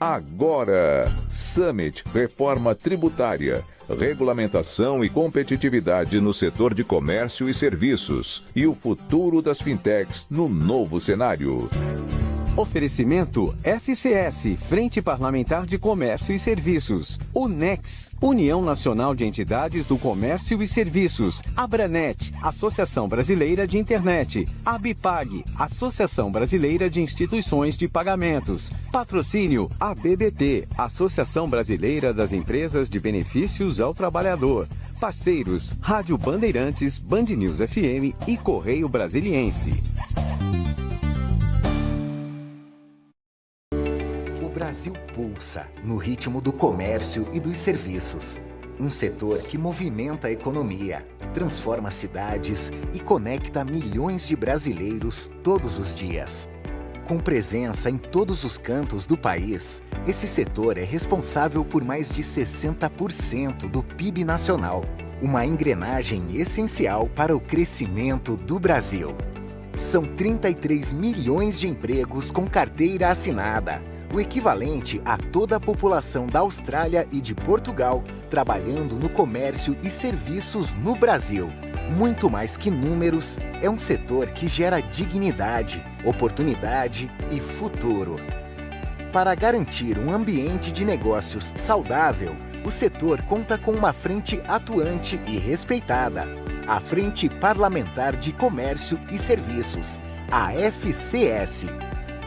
agora. Summit Reforma Tributária. Regulamentação e competitividade no setor de comércio e serviços. E o futuro das fintechs no novo cenário. Oferecimento FCS, Frente Parlamentar de Comércio e Serviços. UNEX, União Nacional de Entidades do Comércio e Serviços. Abranet, Associação Brasileira de Internet. Abipag, Associação Brasileira de Instituições de Pagamentos. Patrocínio ABBT, Associação Brasileira das Empresas de Benefícios ao Trabalhador. Parceiros, Rádio Bandeirantes, Band News FM e Correio Brasiliense. O Brasil pulsa no ritmo do comércio e dos serviços. Um setor que movimenta a economia, transforma cidades e conecta milhões de brasileiros todos os dias. Com presença em todos os cantos do país, esse setor é responsável por mais de 60% do PIB nacional, uma engrenagem essencial para o crescimento do Brasil. São 33 milhões de empregos com carteira assinada, o equivalente a toda a população da Austrália e de Portugal trabalhando no comércio e serviços no Brasil. Muito mais que números, é um setor que gera dignidade, oportunidade e futuro. Para garantir um ambiente de negócios saudável, o setor conta com uma frente atuante e respeitada, a Frente Parlamentar de Comércio e Serviços, a FCS.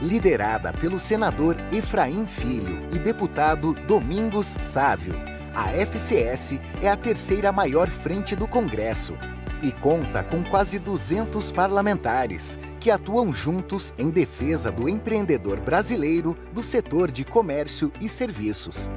Liderada pelo senador Efraim Filho e deputado Domingos Sávio, a FCS é a terceira maior frente do Congresso e conta com quase 200 parlamentares que atuam juntos em defesa do empreendedor brasileiro do setor de comércio e serviços.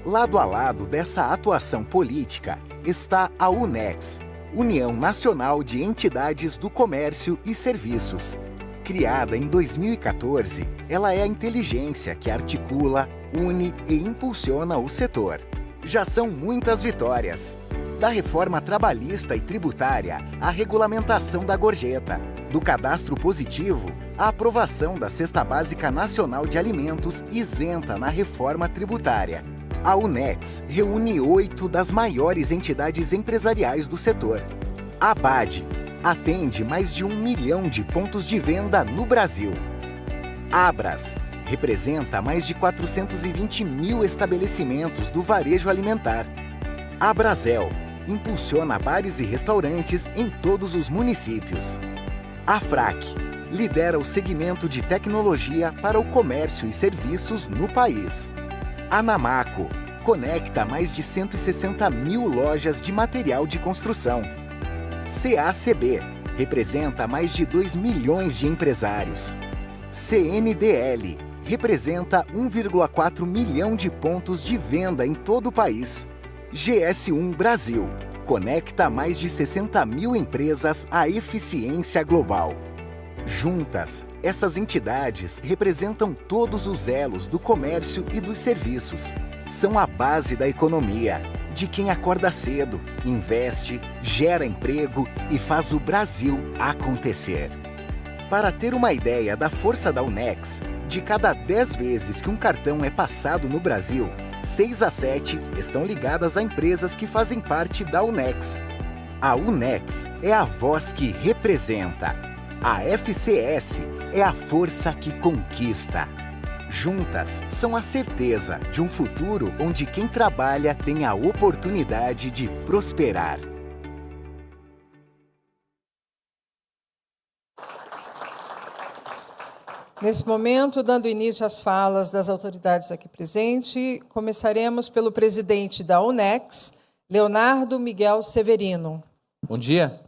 Lado a lado dessa atuação política está a UNEX, União Nacional de Entidades do Comércio e Serviços. Criada em 2014, ela é a inteligência que articula, une e impulsiona o setor. Já são muitas vitórias. Da reforma trabalhista e tributária à regulamentação da gorjeta, do cadastro positivo à aprovação da Cesta Básica Nacional de Alimentos isenta na reforma tributária. A UNEX reúne 8 das maiores entidades empresariais do setor. A ABAD atende mais de 1 milhão de pontos de venda no Brasil. Abras representa mais de 420 mil estabelecimentos do varejo alimentar. Abrazel impulsiona bares e restaurantes em todos os municípios. A FRAC lidera o segmento de tecnologia para o comércio e serviços no país. A Namaco conecta mais de 160 mil lojas de material de construção. CACB representa mais de 2 milhões de empresários. CNDL representa 1,4 milhão de pontos de venda em todo o país. GS1 Brasil conecta mais de 60 mil empresas à eficiência global. Juntas, essas entidades representam todos os elos do comércio e dos serviços. São a base da economia, de quem acorda cedo, investe, gera emprego e faz o Brasil acontecer. Para ter uma ideia da força da UNEX, de cada 10 vezes que um cartão é passado no Brasil, 6 a 7 estão ligadas a empresas que fazem parte da UNEX. A UNEX é a voz que representa. A FCS é a força que conquista. Juntas, são a certeza de um futuro onde quem trabalha tem a oportunidade de prosperar. Nesse momento, dando início às falas das autoridades aqui presentes, começaremos pelo presidente da UNEX, Leonardo Miguel Severino. Bom dia.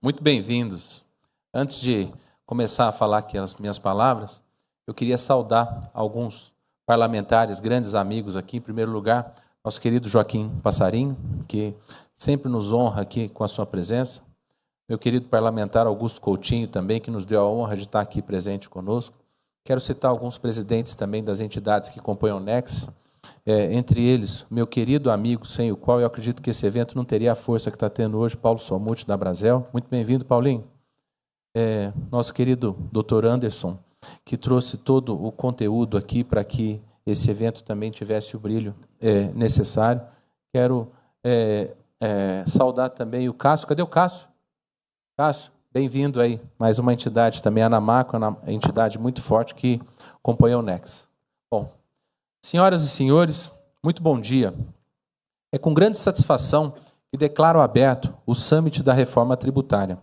Muito bem-vindos. Antes de começar a falar aqui as minhas palavras, eu queria saudar alguns parlamentares, grandes amigos aqui. Em primeiro lugar, nosso querido Joaquim Passarinho, que sempre nos honra aqui com a sua presença. Meu querido parlamentar Augusto Coutinho também, que nos deu a honra de estar aqui presente conosco. Quero citar alguns presidentes também das entidades que compõem a UNEX, entre eles, meu querido amigo, sem o qual eu acredito que esse evento não teria a força que está tendo hoje, Paulo Somuti, da Abrazel. Muito bem-vindo, Paulinho. Nosso querido Dr. Anderson que trouxe todo o conteúdo aqui para que esse evento também tivesse o brilho necessário. Quero saudar também o Cássio. Cadê o Cássio? Cássio, bem-vindo aí. Mais uma entidade também, a Anamaco, uma entidade muito forte que acompanha o NEX. Bom, senhoras e senhores, muito bom dia. É com grande satisfação que declaro aberto o Summit da Reforma Tributária,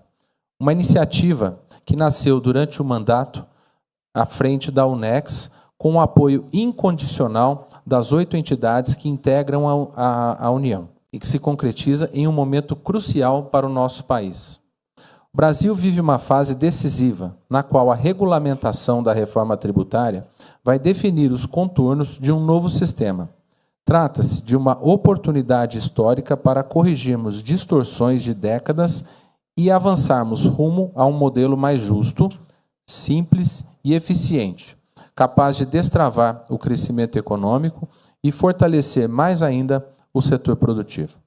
uma iniciativa que nasceu durante o mandato à frente da UNEX, com o apoio incondicional das 8 entidades que integram a União e que se concretiza em um momento crucial para o nosso país. O Brasil vive uma fase decisiva, na qual a regulamentação da reforma tributária vai definir os contornos de um novo sistema. Trata-se de uma oportunidade histórica para corrigirmos distorções de décadas e avançarmos rumo a um modelo mais justo, simples e eficiente, capaz de destravar o crescimento econômico e fortalecer mais ainda o setor produtivo.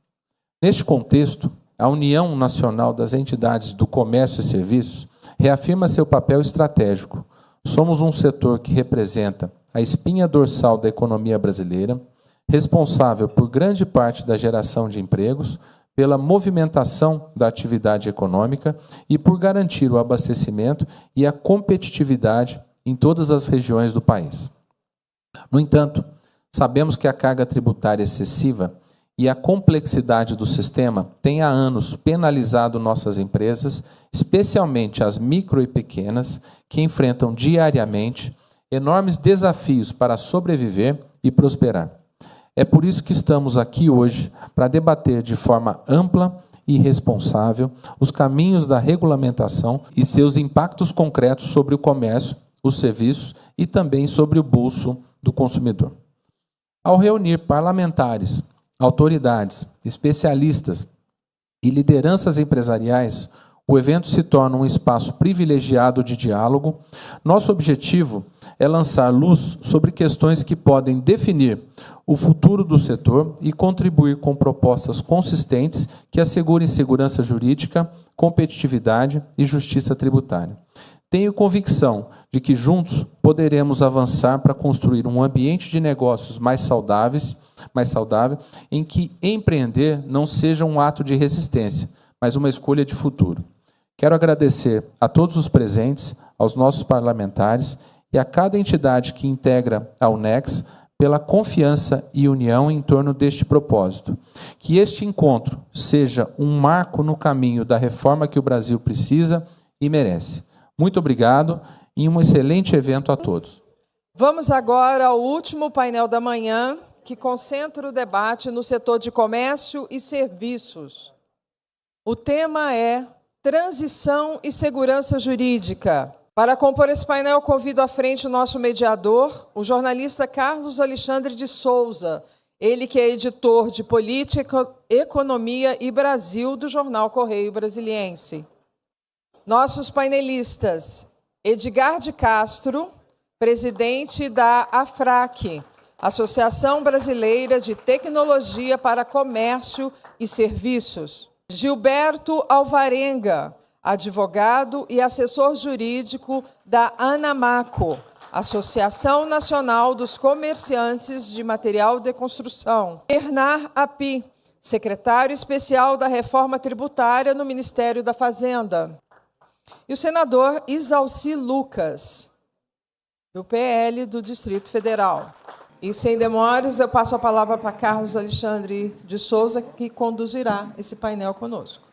Neste contexto, a União Nacional das Entidades do Comércio e Serviços reafirma seu papel estratégico. Somos um setor que representa a espinha dorsal da economia brasileira, responsável por grande parte da geração de empregos, pela movimentação da atividade econômica e por garantir o abastecimento e a competitividade em todas as regiões do país. No entanto, sabemos que a carga tributária excessiva e a complexidade do sistema têm há anos penalizado nossas empresas, especialmente as micro e pequenas, que enfrentam diariamente enormes desafios para sobreviver e prosperar. É por isso que estamos aqui hoje para debater de forma ampla e responsável os caminhos da regulamentação e seus impactos concretos sobre o comércio, os serviços e também sobre o bolso do consumidor. Ao reunir parlamentares, autoridades, especialistas e lideranças empresariais, o evento se torna um espaço privilegiado de diálogo. Nosso objetivo é lançar luz sobre questões que podem definir o futuro do setor e contribuir com propostas consistentes que assegurem segurança jurídica, competitividade e justiça tributária. Tenho convicção de que juntos poderemos avançar para construir um ambiente de negócios mais saudável, em que empreender não seja um ato de resistência, mas uma escolha de futuro. Quero agradecer a todos os presentes, aos nossos parlamentares e a cada entidade que integra a UNEX pela confiança e união em torno deste propósito. Que este encontro seja um marco no caminho da reforma que o Brasil precisa e merece. Muito obrigado e um excelente evento a todos. Vamos agora ao último painel da manhã, que concentra o debate no setor de comércio e serviços. O tema é transição e segurança jurídica. Para compor esse painel, convido à frente o nosso mediador, o jornalista Carlos Alexandre de Souza, ele que é editor de Política, Economia e Brasil do jornal Correio Brasiliense. Nossos painelistas, Edgar de Castro, presidente da AFRAC, Associação Brasileira de Tecnologia para Comércio e Serviços. Gilberto Alvarenga, advogado e assessor jurídico da Anamaco, Associação Nacional dos Comerciantes de Material de Construção. Bernard Api, secretário especial da Reforma Tributária no Ministério da Fazenda. E o senador Isalci Lucas, do PL do Distrito Federal. E, sem demoras, eu passo a palavra para Carlos Alexandre de Souza, que conduzirá esse painel conosco.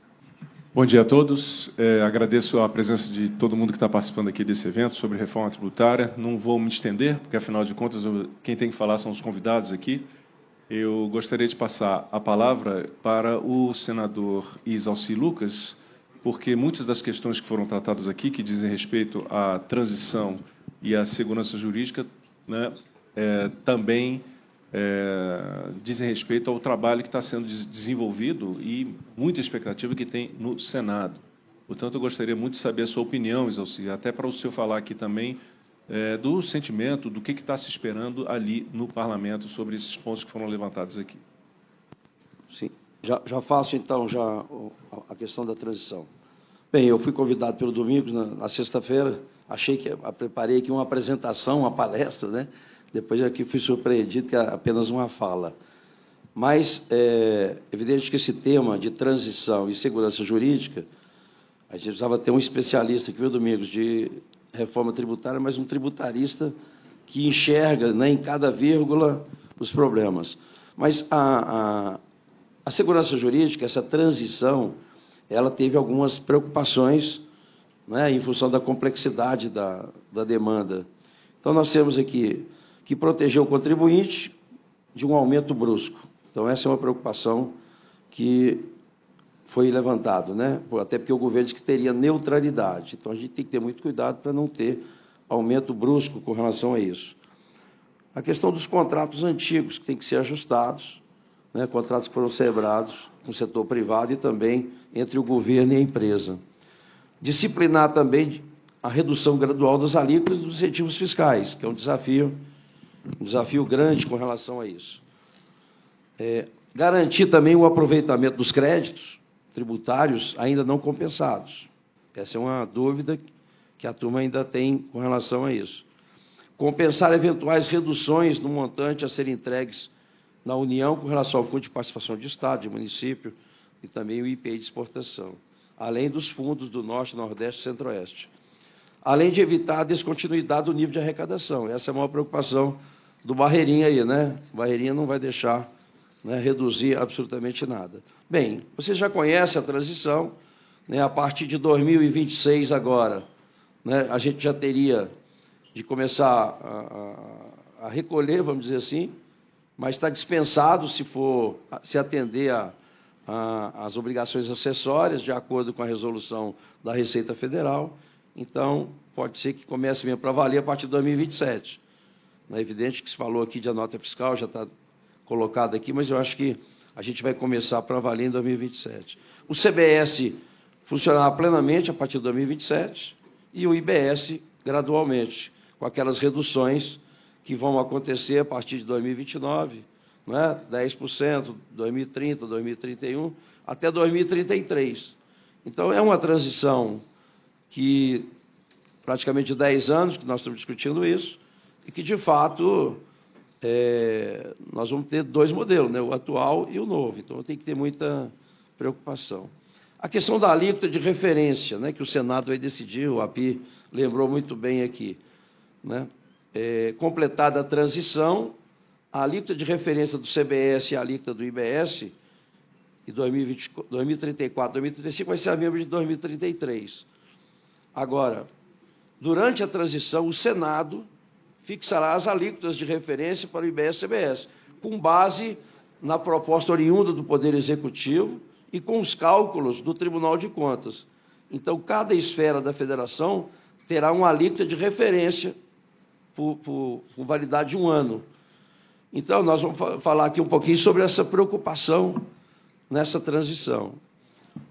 Bom dia a todos. Agradeço a presença de todo mundo que está participando aqui desse evento sobre reforma tributária. Não vou me estender, porque, afinal de contas, quem tem que falar são os convidados aqui. Eu gostaria de passar a palavra para o senador Isalci Lucas, porque muitas das questões que foram tratadas aqui, que dizem respeito à transição e à segurança jurídica, né, também dizem respeito ao trabalho que está sendo desenvolvido e muita expectativa que tem no Senado. Portanto, eu gostaria muito de saber a sua opinião, Isalci, até para o senhor falar aqui também do sentimento, do que está se esperando ali no Parlamento sobre esses pontos que foram levantados aqui. Sim. Já faço, então, a questão da transição. Bem, eu fui convidado pelo Domingos, na sexta-feira, achei que preparei aqui uma apresentação, uma palestra, né? Depois aqui fui surpreendido que é apenas uma fala. Mas é evidente que esse tema de transição e segurança jurídica, a gente precisava ter um especialista aqui, viu, Domingos, de reforma tributária, mas um tributarista que enxerga, né, em cada vírgula os problemas. Mas a segurança jurídica, essa transição, ela teve algumas preocupações, né, em função da complexidade da demanda. Então, nós temos aqui que proteger o contribuinte de um aumento brusco. Então, essa é uma preocupação que foi levantada, né? Até porque o governo disse que teria neutralidade. Então, a gente tem que ter muito cuidado para não ter aumento brusco com relação a isso. A questão dos contratos antigos, que tem que ser ajustados, né? Contratos que foram celebrados com o setor privado e também entre o governo e a empresa. Disciplinar também a redução gradual das alíquotas dos incentivos fiscais, que é um desafio grande com relação a isso. Garantir também o aproveitamento dos créditos tributários ainda não compensados. Essa é uma dúvida que a turma ainda tem com relação a isso. Compensar eventuais reduções no montante a serem entregues na União com relação ao Fundo de Participação de Estado, de município e também o IPI de exportação, além dos fundos do Norte, Nordeste e Centro-Oeste. Além de evitar a descontinuidade do nível de arrecadação. Essa é uma preocupação do Barreirinha aí, né? O Barreirinha não vai deixar, né, reduzir absolutamente nada. Bem, vocês já conhecem a transição, né? A partir de 2026 agora, né, a gente já teria de começar a recolher, vamos dizer assim, mas está dispensado se atender às obrigações acessórias, de acordo com a resolução da Receita Federal. Então, pode ser que comece mesmo para valer a partir de 2027. É evidente que se falou aqui de a nota fiscal, já está colocado aqui, mas eu acho que a gente vai começar para valer em 2027. O CBS funcionará plenamente a partir de 2027 e o IBS gradualmente, com aquelas reduções que vão acontecer a partir de 2029, né? 10%, 2030, 2031, até 2033. Então, é uma transição que praticamente 10 anos que nós estamos discutindo isso, e que, de fato, nós vamos ter dois modelos, né? O atual e o novo. Então, tem que ter muita preocupação. A questão da alíquota de referência, né, que o Senado vai decidir, o API lembrou muito bem aqui, né? Completada a transição, a alíquota de referência do CBS e a alíquota do IBS, em 2034, 2035, vai ser a mesma de 2033. Agora, durante a transição, o Senado fixará as alíquotas de referência para o IBS e CBS, com base na proposta oriunda do Poder Executivo e com os cálculos do Tribunal de Contas. Então, cada esfera da federação terá uma alíquota de referência por validade de um ano. Então, nós vamos falar aqui um pouquinho sobre essa preocupação nessa transição.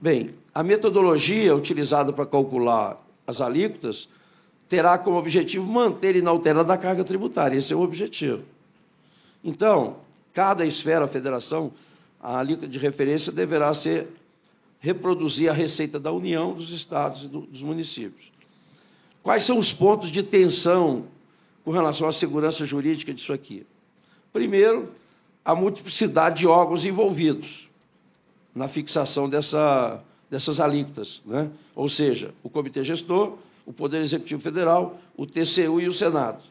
Bem, a metodologia utilizada para calcular as alíquotas terá como objetivo manter inalterada a carga tributária. Esse é o objetivo. Então, cada esfera, a federação, a alíquota de referência deverá reproduzir a receita da União, dos estados e dos municípios. Quais são os pontos de tensão com relação à segurança jurídica disso aqui? Primeiro, a multiplicidade de órgãos envolvidos na fixação dessas alíquotas, né? Ou seja, o Comitê Gestor, o Poder Executivo Federal, o TCU e o Senado.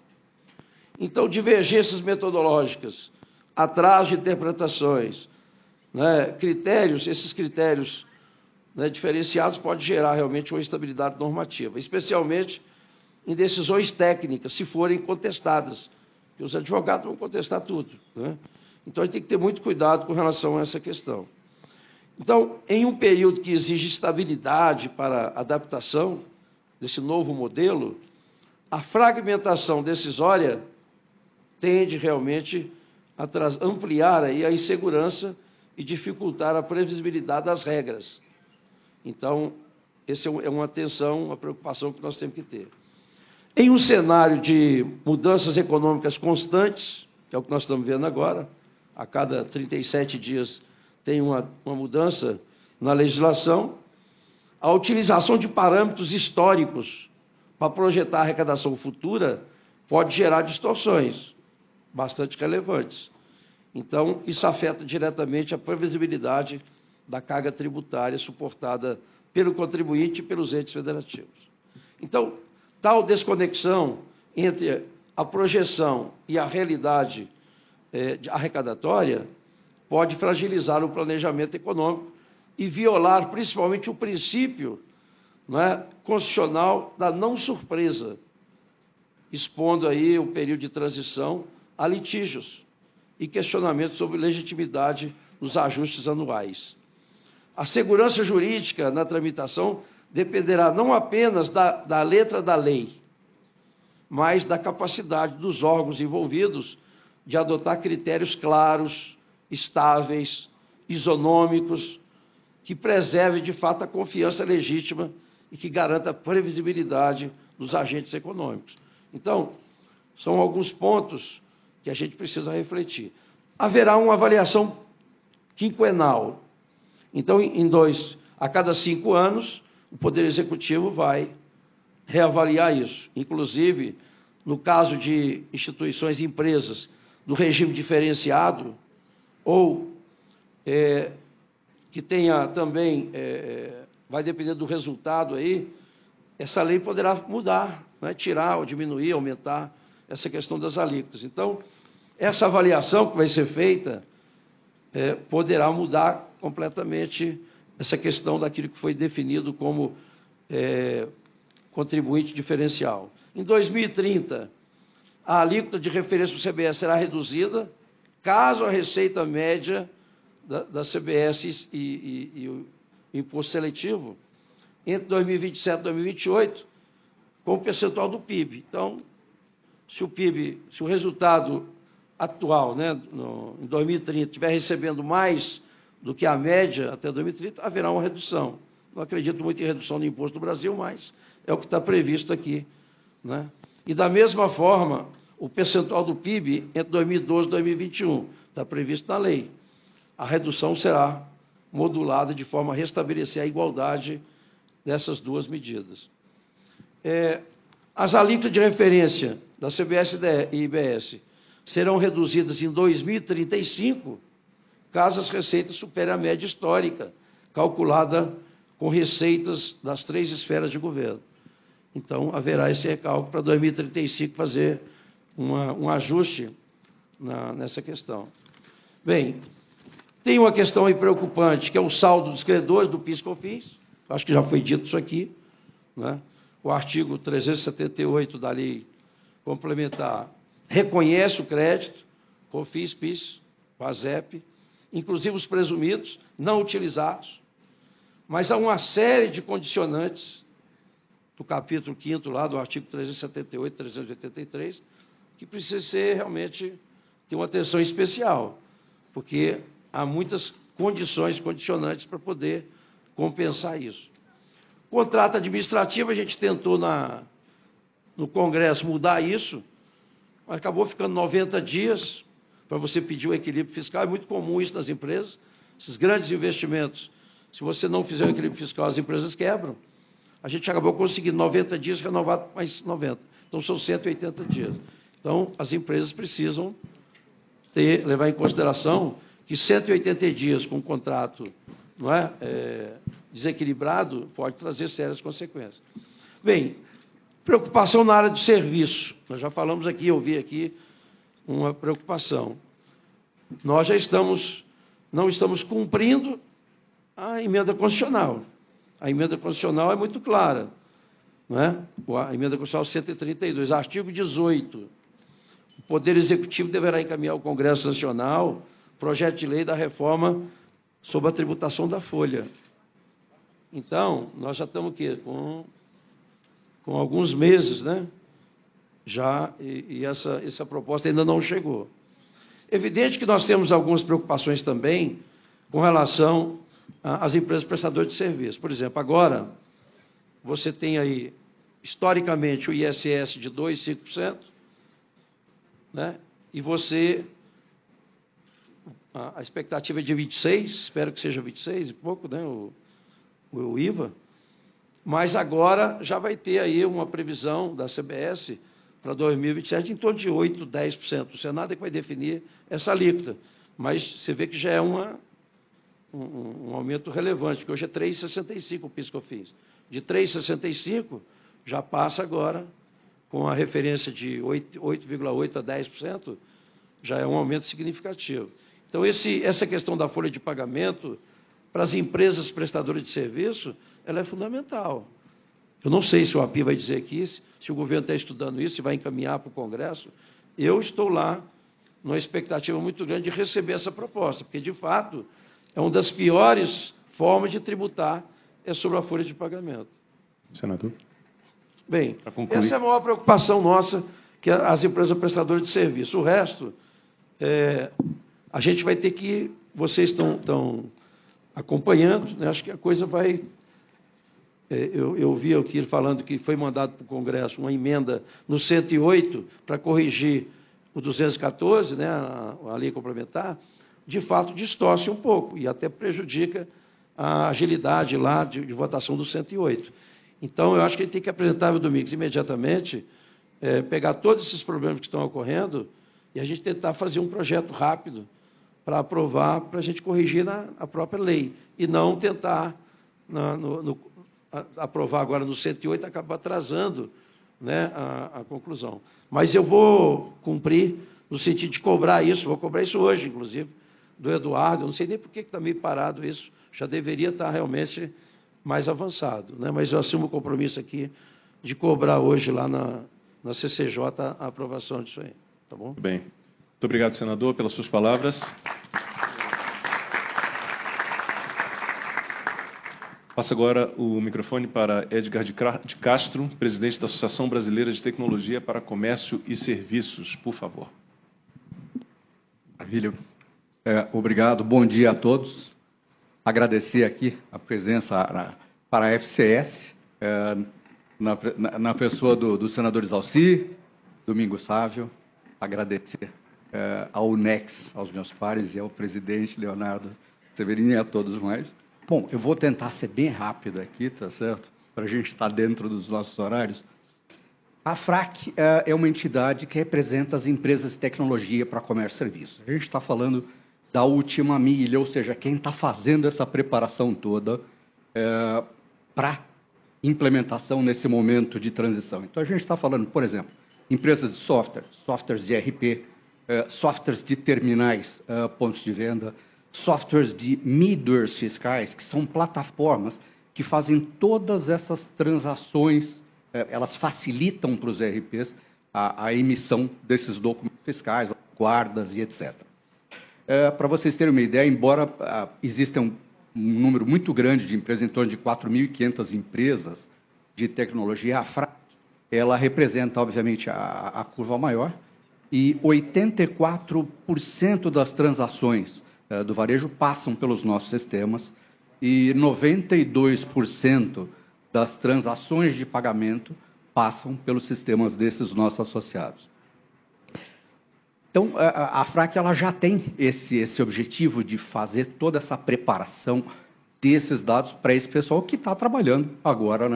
Então, divergências metodológicas, atraso de interpretações, né? Esses critérios, né, diferenciados podem gerar realmente uma instabilidade normativa, especialmente em decisões técnicas, se forem contestadas, porque os advogados vão contestar tudo, né? Então, a gente tem que ter muito cuidado com relação a essa questão. Então, em um período que exige estabilidade para adaptação desse novo modelo, a fragmentação decisória tende realmente a ampliar aí a insegurança e dificultar a previsibilidade das regras. Então, essa é uma tensão, uma preocupação que nós temos que ter. Em um cenário de mudanças econômicas constantes, que é o que nós estamos vendo agora, a cada 37 dias tem uma mudança na legislação, a utilização de parâmetros históricos para projetar a arrecadação futura, pode gerar distorções bastante relevantes. Então, isso afeta diretamente a previsibilidade da carga tributária suportada pelo contribuinte e pelos entes federativos. Então, tal desconexão entre a projeção e a realidade arrecadatória pode fragilizar o planejamento econômico e violar principalmente o princípio, não é, constitucional da não surpresa, expondo aí o período de transição a litígios e questionamentos sobre legitimidade nos ajustes anuais. A segurança jurídica na tramitação dependerá não apenas da letra da lei, mas da capacidade dos órgãos envolvidos de adotar critérios claros, estáveis, isonômicos, que preservem, de fato, a confiança legítima e que garanta a previsibilidade dos agentes econômicos. Então, são alguns pontos que a gente precisa refletir. Haverá uma avaliação quinquenal. Então, a cada 5 anos, o Poder Executivo vai reavaliar isso. Inclusive, no caso de instituições e empresas do regime diferenciado, ou que tenha também, vai depender do resultado aí, essa lei poderá mudar, né, tirar ou diminuir, aumentar essa questão das alíquotas. Então, essa avaliação que vai ser feita poderá mudar completamente essa questão daquilo que foi definido como contribuinte diferencial. Em 2030, a alíquota de referência do CBS será reduzida caso a receita média da CBS e o imposto seletivo entre 2027 e 2028 com o percentual do PIB. Então, se o resultado atual, né, em 2030, estiver recebendo mais do que a média até 2030, haverá uma redução. Não acredito muito em redução do imposto do Brasil, mas é o que está previsto aqui, né? E, da mesma forma, o percentual do PIB entre 2012 e 2021 está previsto na lei. A redução será modulada de forma a restabelecer a igualdade dessas duas medidas. As alíquotas de referência da CBS e IBS serão reduzidas em 2035, caso as receitas superem a média histórica, calculada com receitas das 3 esferas de governo. Então, haverá esse recálculo para 2035 fazer um ajuste nessa questão. Bem, tem uma questão aí preocupante, que é o saldo dos credores do PIS/COFINS, acho que já foi dito isso aqui, né? O artigo 378 da lei complementar reconhece o crédito, COFINS, PIS, PASEP, inclusive os presumidos, não utilizados, mas há uma série de condicionantes do capítulo 5º lá, do artigo 378, 383, que precisa ser realmente ter uma atenção especial, porque há muitas condições condicionantes para poder compensar isso. Contrato administrativo, a gente tentou no Congresso mudar isso, mas acabou ficando 90 dias para você pedir o equilíbrio fiscal. É muito comum isso nas empresas. Esses grandes investimentos, se você não fizer o equilíbrio fiscal, as empresas quebram. A gente acabou conseguindo 90 dias, renovado mais 90. Então, são 180 dias. Então, as empresas precisam levar em consideração que 180 dias com um contrato desequilibrado pode trazer sérias consequências. Bem, preocupação na área do serviço. Nós já falamos aqui, eu vi aqui uma preocupação. Nós já não estamos cumprindo a emenda constitucional. A emenda constitucional é muito clara, não é? A emenda constitucional 132, artigo 18. O Poder Executivo deverá encaminhar ao Congresso Nacional projeto de lei da reforma sobre a tributação da folha. Então, nós já estamos aqui com alguns meses, né? Já, e essa proposta ainda não chegou. Evidente que nós temos algumas preocupações também com relação às empresas prestadoras de serviço. Por exemplo, agora, você tem aí, historicamente, o ISS de 2,5%, né? E você, a expectativa é de 26%, espero que seja 26% e pouco, né? O IVA. Mas agora já vai ter aí uma previsão da CBS para 2027 em torno de 8%, 10%. O Senado é que vai definir essa alíquota. Mas você vê que já é um aumento relevante, porque hoje é 3,65 o PIS/COFINS. De 3,65 já passa agora, com a referência de 8,8% a 10%, já é um aumento significativo. Então, essa questão da folha de pagamento para as empresas prestadoras de serviço, ela é fundamental. Eu não sei se o API vai dizer aqui, se o governo está estudando isso, se vai encaminhar para o Congresso. Eu estou lá numa expectativa muito grande de receber essa proposta, porque, de fato, é uma das piores formas de tributar é sobre a folha de pagamento. Senador. Bem, essa é a maior preocupação nossa, que as empresas prestadoras de serviço. O resto, a gente vai ter que... Vocês estão acompanhando, né? Acho que a coisa vai... Eu vi aqui falando que foi mandado para o Congresso uma emenda no 108 para corrigir o 214, né, a lei complementar, de fato distorce um pouco e até prejudica a agilidade lá de votação do 108. Então, eu acho que ele tem que apresentar, meu Domingos, imediatamente, pegar todos esses problemas que estão ocorrendo e a gente tentar fazer um projeto rápido para aprovar, para a gente corrigir a própria lei, e não tentar aprovar agora no 108 e acabar atrasando, né, a conclusão. Mas eu vou cumprir no sentido de cobrar isso, vou cobrar isso hoje, inclusive, do Eduardo. Eu não sei nem por que está meio parado isso, já deveria estar realmente mais avançado, né? Mas eu assumo o compromisso aqui de cobrar hoje lá na CCJ a aprovação disso aí. Tá bom? Muito bem. Muito obrigado, senador, pelas suas palavras. Passo agora o microfone para Edgar de Castro, presidente da Associação Brasileira de Tecnologia para Comércio e Serviços. Por favor. Maravilha. Obrigado. Bom dia a todos. Agradecer aqui a presença para a FCS, na pessoa do senador Isalci, Domingos Sávio. Agradecer ao NEX, aos meus pares, e ao presidente Leonardo Severino e a todos mais. Bom, eu vou tentar ser bem rápido aqui, tá certo? Para a gente estar dentro dos nossos horários. A FRAC é uma entidade que representa as empresas de tecnologia para comércio e serviço. A gente está falando da última milha, ou seja, quem está fazendo essa preparação toda para implementação nesse momento de transição. Então, a gente está falando, por exemplo, empresas de software, softwares de ERP, softwares de terminais, pontos de venda, softwares de middlewares fiscais, que são plataformas que fazem todas essas transações, elas facilitam para os ERPs a emissão desses documentos fiscais, guardas e etc. Para vocês terem uma ideia, embora exista um número muito grande de empresas, em torno de 4.500 empresas de tecnologia, a FRAC, ela representa, obviamente, a curva maior, e 84% das transações do varejo passam pelos nossos sistemas e 92% das transações de pagamento passam pelos sistemas desses nossos associados. Então, a FRAC ela já tem esse objetivo de fazer toda essa preparação desses dados para esse pessoal que está trabalhando agora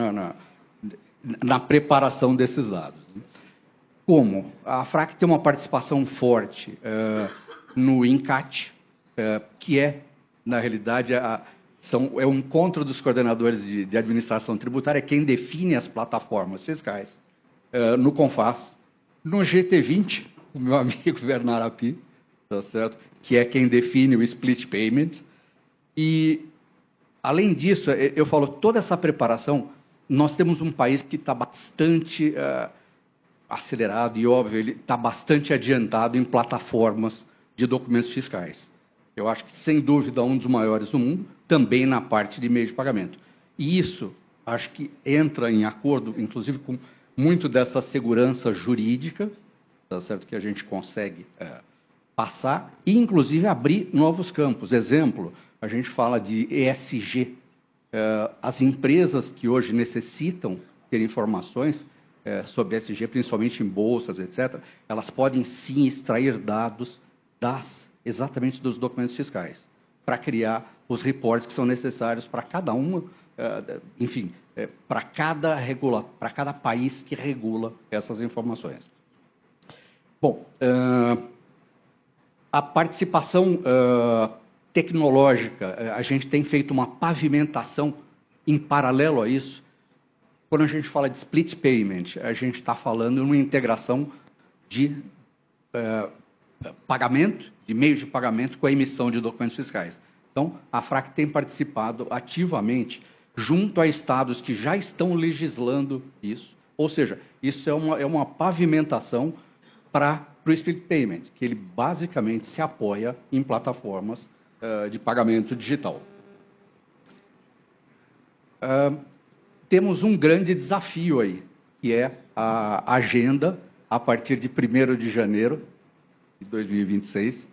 na preparação desses dados. Como? A FRAC tem uma participação forte no INCAT, que na realidade, é o encontro dos coordenadores de administração tributária, quem define as plataformas fiscais, no CONFAS, no GT20, o meu amigo Bernardo Api, tá certo? Que é quem define o split payment. E, além disso, eu falo, toda essa preparação, nós temos um país que está bastante acelerado e, óbvio, ele está bastante adiantado em plataformas de documentos fiscais. Eu acho que, sem dúvida, um dos maiores do mundo, também na parte de meio de pagamento. E isso, acho que entra em acordo, inclusive, com muito dessa segurança jurídica, tá certo, que a gente consegue passar, e, inclusive, abrir novos campos. Exemplo, a gente fala de ESG. As empresas que hoje necessitam ter informações sobre ESG, principalmente em bolsas, etc., elas podem, sim, extrair dados exatamente dos documentos fiscais, para criar os reportes que são necessários para cada uma, enfim, para cada país que regula essas informações. Bom, a participação tecnológica, a gente tem feito uma pavimentação em paralelo a isso. Quando a gente fala de split payment, a gente está falando de uma integração de pagamento, de meios de pagamento com a emissão de documentos fiscais. Então, a FRAC tem participado ativamente junto a estados que já estão legislando isso, ou seja, isso é uma pavimentação para o split payment, que ele basicamente se apoia em plataformas de pagamento digital. Temos um grande desafio aí, que é a agenda a partir de 1º de janeiro de 2026,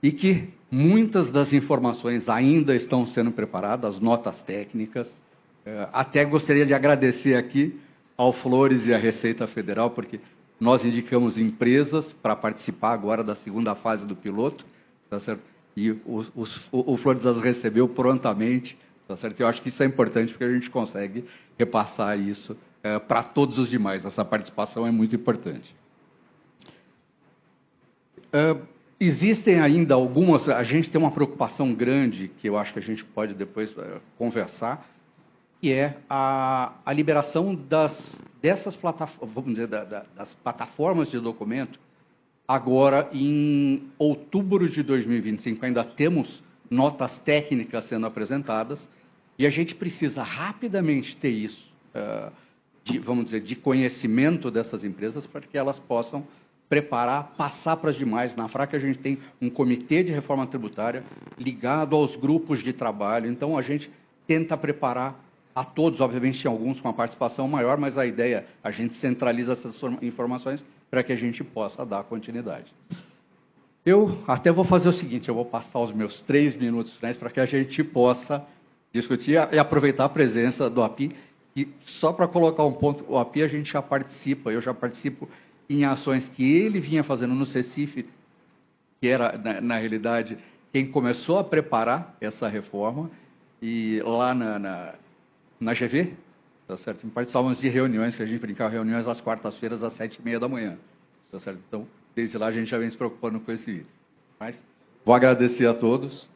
e que muitas das informações ainda estão sendo preparadas, as notas técnicas. Até gostaria de agradecer aqui ao Flores e à Receita Federal, porque nós indicamos empresas para participar agora da segunda fase do piloto, tá certo? E o Flores as recebeu prontamente, tá certo? Eu acho que isso é importante, porque a gente consegue repassar isso para todos os demais. Essa participação é muito importante. Existem ainda algumas... A gente tem uma preocupação grande, que eu acho que a gente pode depois conversar, que é a liberação dessas plataformas, vamos dizer, das plataformas de documento, agora em outubro de 2025. Ainda temos notas técnicas sendo apresentadas, e a gente precisa rapidamente ter isso, vamos dizer, de conhecimento dessas empresas, para que elas possam preparar, passar para as demais. Na FRAC a gente tem um comitê de reforma tributária ligado aos grupos de trabalho, então a gente tenta preparar a todos, obviamente tem alguns com a participação maior, mas a ideia, a gente centraliza essas informações para que a gente possa dar continuidade. Eu até vou fazer o seguinte, eu vou passar os meus 3 minutos finais para que a gente possa discutir e aproveitar a presença do API, e só para colocar um ponto, o API a gente já participa, eu já participo em ações que ele vinha fazendo no CECIF, que era, na realidade, quem começou a preparar essa reforma, e lá na GV, tá certo? Participávamos de reuniões, que a gente brincava, reuniões às quartas-feiras, às 7h30 da manhã, tá certo? Então, desde lá a gente já vem se preocupando com esse item. Mas vou agradecer a todos.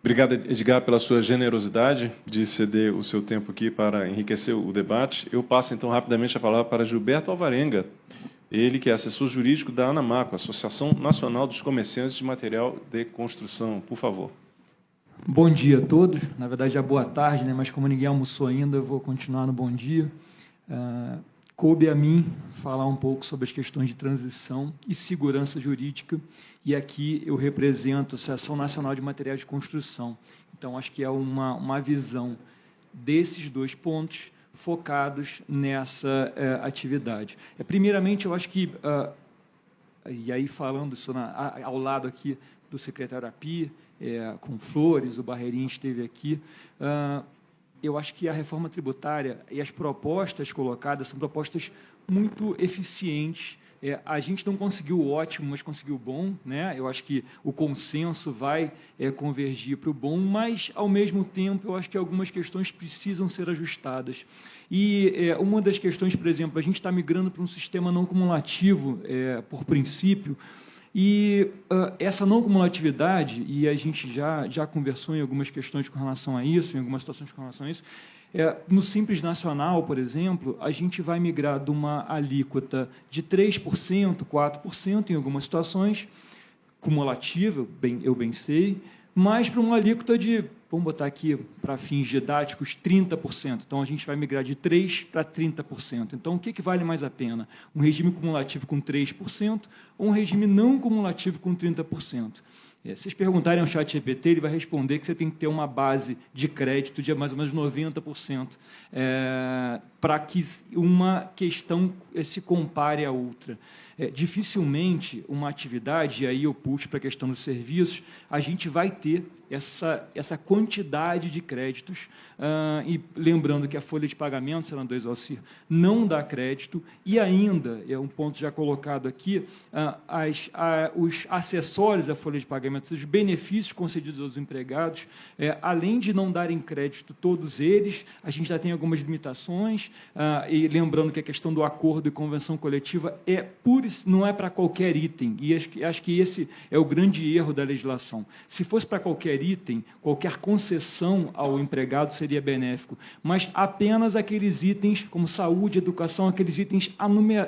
Obrigado, Edgar, pela sua generosidade de ceder o seu tempo aqui para enriquecer o debate. Eu passo, então, rapidamente a palavra para Gilberto Alvarenga, ele que é assessor jurídico da ANAMACO, Associação Nacional dos Comerciantes de Material de Construção. Por favor. Bom dia a todos. Na verdade, já boa tarde, né? Mas como ninguém almoçou ainda, eu vou continuar no bom dia. Coube a mim falar um pouco sobre as questões de transição e segurança jurídica, e aqui eu represento a Associação Nacional de Materiais de Construção. Então, acho que é uma visão desses 2 pontos focados nessa atividade. Primeiramente, eu acho que, e aí falando isso ao lado aqui do secretário API, com Flores, o Barreirinha esteve aqui, eu acho que a reforma tributária e as propostas colocadas são propostas muito eficientes. A gente não conseguiu o ótimo, mas conseguiu o bom, né? Eu acho que o consenso vai convergir para o bom, mas, ao mesmo tempo, eu acho que algumas questões precisam ser ajustadas. E uma das questões, por exemplo, a gente está migrando para um sistema não cumulativo, por princípio, e essa não cumulatividade, e a gente já conversou em algumas questões com relação a isso, em algumas situações com relação a isso, no Simples Nacional, por exemplo, a gente vai migrar de uma alíquota de 3%, 4% em algumas situações, cumulativa, eu bem sei, mas para uma alíquota de, vamos botar aqui para fins didáticos, 30%. Então, a gente vai migrar de 3% para 30%. Então, o que vale mais a pena? Um regime cumulativo com 3% ou um regime não cumulativo com 30%? Se vocês perguntarem ao ChatGPT, ele vai responder que você tem que ter uma base de crédito de mais ou menos 90%, para que uma questão se compare à outra. Dificilmente uma atividade, e aí eu puxo para a questão dos serviços, a gente vai ter essa quantidade de créditos, e lembrando que a folha de pagamento, senador Exaustir, não dá crédito, e ainda, é um ponto já colocado aqui, os acessórios à folha de pagamento, os benefícios concedidos aos empregados, além de não darem crédito todos eles, a gente já tem algumas limitações, e lembrando que a questão do acordo e convenção coletiva não é para qualquer item, e acho que esse é o grande erro da legislação. Se fosse para qualquer item, qualquer concessão ao empregado seria benéfico, mas apenas aqueles itens, como saúde, educação, aqueles itens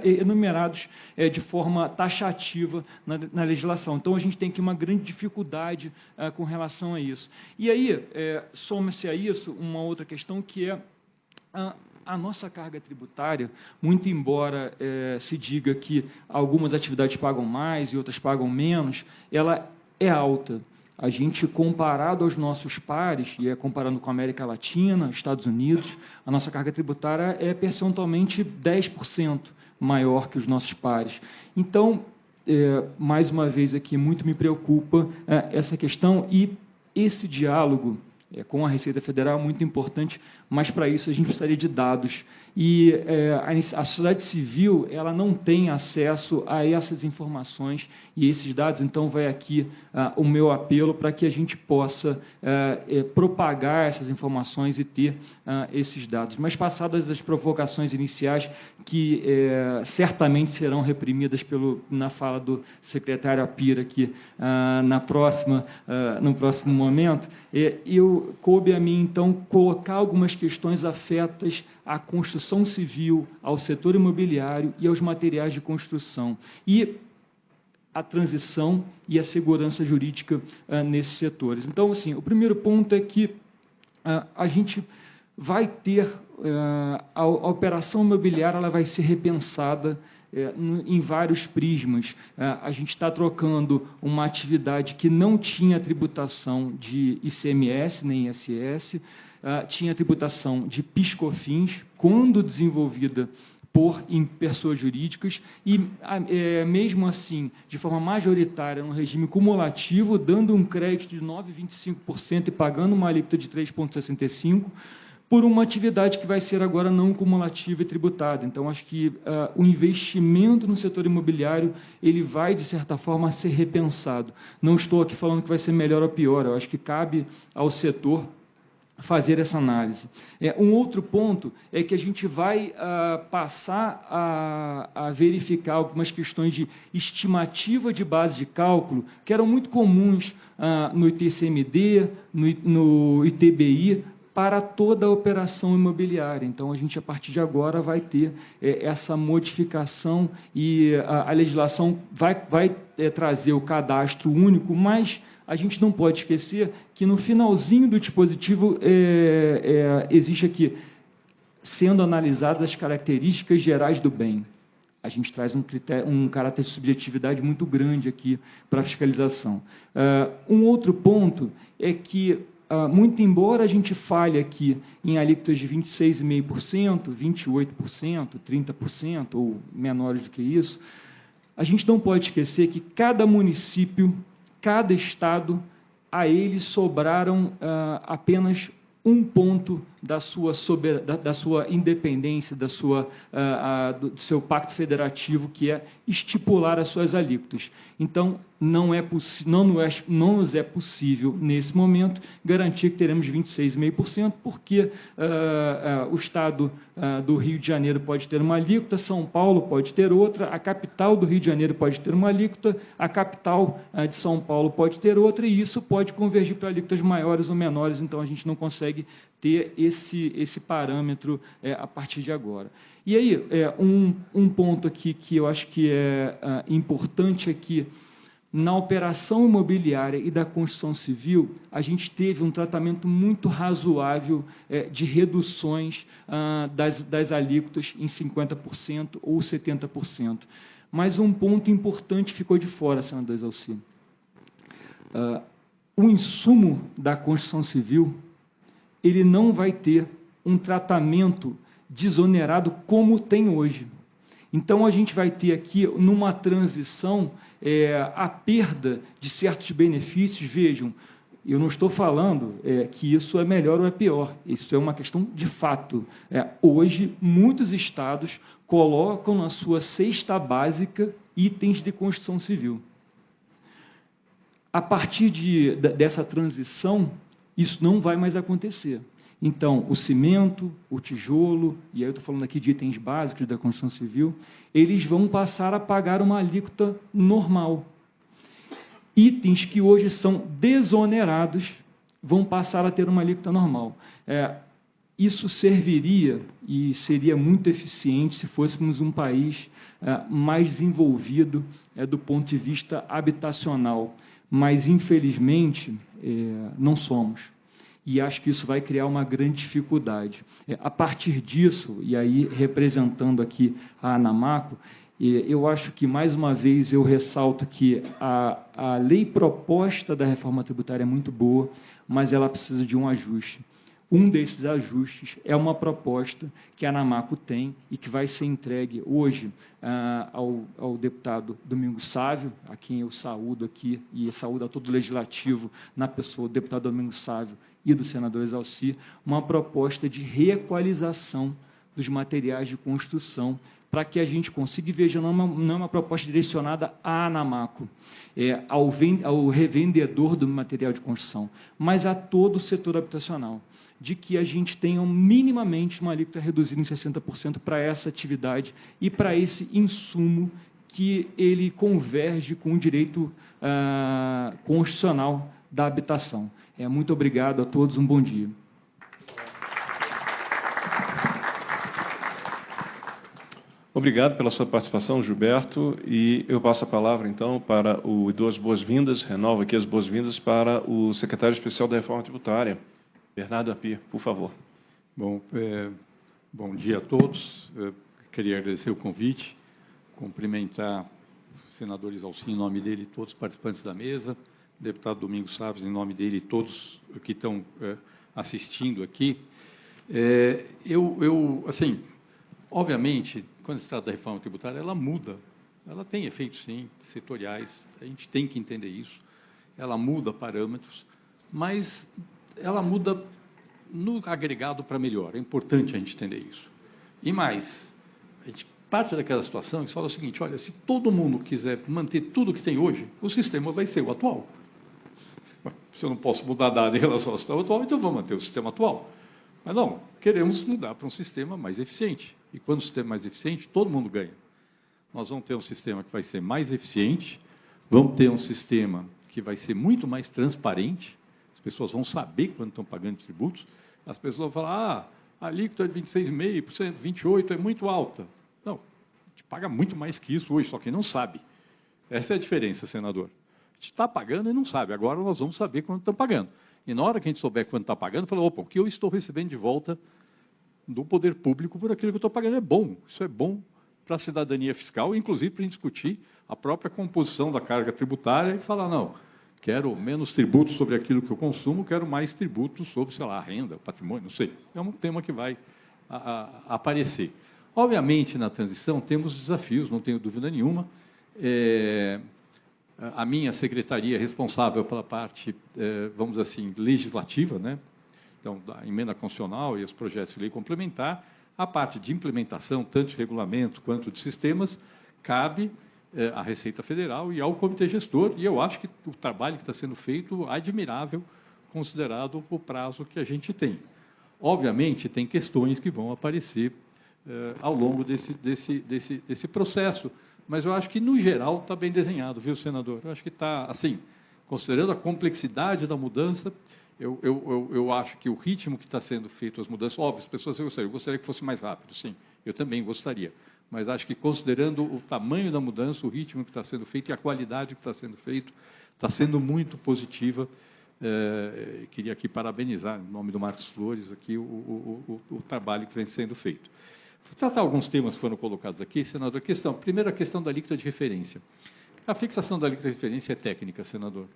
enumerados de forma taxativa na legislação. Então, a gente tem aqui uma grande dificuldade com relação a isso. E aí, soma-se a isso uma outra questão, que é a nossa carga tributária, muito embora se diga que algumas atividades pagam mais e outras pagam menos, ela é alta. A gente, comparado aos nossos pares, e comparando com a América Latina, Estados Unidos, a nossa carga tributária é percentualmente 10% maior que os nossos pares. Então, mais uma vez aqui, muito me preocupa essa questão, e esse diálogo com a Receita Federal é muito importante, mas para isso a gente precisaria de dados. E a sociedade civil, ela não tem acesso a essas informações e esses dados, então vai aqui o meu apelo para que a gente possa propagar essas informações e ter esses dados. Mas passadas as provocações iniciais, que certamente serão reprimidas na fala do secretário Apira aqui no próximo momento, coube a mim, então, colocar algumas questões afetas à construção civil, ao setor imobiliário e aos materiais de construção, e a transição e a segurança jurídica nesses setores. Então, assim, o primeiro ponto é que a gente vai ter, a operação imobiliária, ela vai ser repensada em vários prismas. A gente está trocando uma atividade que não tinha tributação de ICMS nem ISS, tinha tributação de PIS/COFINS, quando desenvolvida por pessoas jurídicas, e mesmo assim, de forma majoritária, no regime cumulativo, dando um crédito de 9,25% e pagando uma alíquota de 3,65%, por uma atividade que vai ser agora não cumulativa e tributada. Então, acho que o investimento no setor imobiliário, ele vai, de certa forma, ser repensado. Não estou aqui falando que vai ser melhor ou pior, eu acho que cabe ao setor fazer essa análise. Um outro ponto é que a gente vai passar a verificar algumas questões de estimativa de base de cálculo, que eram muito comuns no ITCMD, no ITBI, para toda a operação imobiliária. Então, a gente, a partir de agora, vai ter essa modificação, e a legislação vai trazer o cadastro único, mas a gente não pode esquecer que, no finalzinho do dispositivo, existe aqui, sendo analisadas as características gerais do bem. A gente traz um caráter de subjetividade muito grande aqui para a fiscalização. Um outro ponto é que, muito embora a gente fale aqui em alíquotas de 26,5%, 28%, 30% ou menores do que isso, a gente não pode esquecer que cada município, cada estado, a eles sobraram apenas um ponto da sua independência, do seu pacto federativo, que é estipular as suas alíquotas. Então, não nos é possível, nesse momento, garantir que teremos 26,5%, porque o Estado do Rio de Janeiro pode ter uma alíquota, São Paulo pode ter outra, a capital do Rio de Janeiro pode ter uma alíquota, a capital de São Paulo pode ter outra, e isso pode convergir para alíquotas maiores ou menores, então a gente não consegue ter esse parâmetro a partir de agora. E aí, um ponto aqui que eu acho que é importante é que, na operação imobiliária e da construção civil, a gente teve um tratamento muito razoável de reduções das alíquotas em 50% ou 70%. Mas um ponto importante ficou de fora, senador Exaustir. O insumo da construção civil, ele não vai ter um tratamento desonerado como tem hoje. Então, a gente vai ter aqui, numa transição, a perda de certos benefícios. Vejam, Eu não estou falando que isso é melhor ou é pior. Isso é uma questão de fato. Hoje, muitos estados colocam na sua cesta básica itens de construção civil. A partir dessa transição, isso não vai mais acontecer. Então, o cimento, o tijolo, e aí eu estou falando aqui de itens básicos da construção civil, eles vão passar a pagar uma alíquota normal. Itens que hoje são desonerados vão passar a ter uma alíquota normal. Isso serviria e seria muito eficiente se fôssemos um país mais desenvolvido do ponto de vista habitacional, mas, infelizmente, não somos. E acho que isso vai criar uma grande dificuldade. A partir disso, e aí representando aqui a Anamaco, eu acho que, mais uma vez, eu ressalto que a lei proposta da reforma tributária é muito boa, mas ela precisa de um ajuste. Um desses ajustes é uma proposta que a Anamaco tem e que vai ser entregue hoje ao deputado Domingos Sávio, a quem eu saúdo aqui, e saúdo a todo o Legislativo, na pessoa do deputado Domingos Sávio e do senador Exalci, uma proposta de reequalização dos materiais de construção, para que a gente consiga, e veja, não é uma proposta direcionada à Anamaco, ao revendedor do material de construção, mas a todo o setor habitacional, de que a gente tenha minimamente uma alíquota reduzida em 60% para essa atividade e para esse insumo que ele converge com o direito constitucional da habitação. Muito obrigado a todos, um bom dia. Obrigado pela sua participação, Gilberto, e eu passo a palavra, então, para o dou as boas-vindas, renovo aqui as boas-vindas para o secretário especial da Reforma Tributária, Bernardo Api, por favor. Bom, bom dia a todos. Eu queria agradecer o convite, cumprimentar o senador Exalci em nome dele e todos os participantes da mesa, o deputado Domingos Sávio em nome dele e todos que estão assistindo aqui. Assim, obviamente, quando se trata da reforma tributária, ela muda. Ela tem efeitos, sim, setoriais, a gente tem que entender isso. Ela muda parâmetros, mas ela muda no agregado para melhor. É importante a gente entender isso. E mais, a gente parte daquela situação que se fala o seguinte, olha, se todo mundo quiser manter tudo que tem hoje, o sistema vai ser o atual. Se eu não posso mudar nada em relação ao sistema atual, então vou manter o sistema atual. Mas não, queremos mudar para um sistema mais eficiente. E quando o sistema é mais eficiente, todo mundo ganha. Nós vamos ter um sistema que vai ser mais eficiente, vamos ter um sistema que vai ser muito mais transparente, as pessoas vão saber quando estão pagando tributos, as pessoas vão falar, a alíquota de 26,5%, 28% é muito alta. Não, a gente paga muito mais que isso hoje, só que não sabe. Essa é a diferença, senador. A gente está pagando e não sabe, agora nós vamos saber quando estão pagando. E na hora que a gente souber quanto está pagando, fala, opa, o que eu estou recebendo de volta do poder público por aquilo que eu estou pagando é bom. Isso é bom para a cidadania fiscal, inclusive para a gente discutir a própria composição da carga tributária e falar, não, quero menos tributos sobre aquilo que eu consumo, quero mais tributos sobre, sei lá, a renda, o patrimônio, não sei. É um tema que vai aparecer. Obviamente, na transição, temos desafios, não tenho dúvida nenhuma. A minha secretaria é responsável pela parte, vamos dizer assim, legislativa, né? Então, da emenda constitucional e os projetos de lei complementar. A parte de implementação, tanto de regulamento quanto de sistemas, cabe à Receita Federal e ao Comitê Gestor. E eu acho que o trabalho que está sendo feito é admirável, considerado o prazo que a gente tem. Obviamente, tem questões que vão aparecer ao longo desse processo. Mas eu acho que, no geral, está bem desenhado, viu, senador? Eu acho que está, assim, considerando a complexidade da mudança, eu acho que o ritmo que está sendo feito, as mudanças, óbvio, as pessoas eu gostaria que fosse mais rápido, sim, eu também gostaria. Mas acho que, considerando o tamanho da mudança, o ritmo que está sendo feito e a qualidade que está sendo feito, está sendo muito positiva. Queria aqui parabenizar, em nome do Marcos Flores, aqui o trabalho que vem sendo feito. Vou tratar alguns temas que foram colocados aqui, senador. Primeiro, a questão da alíquota de referência. A fixação da alíquota de referência é técnica, senador.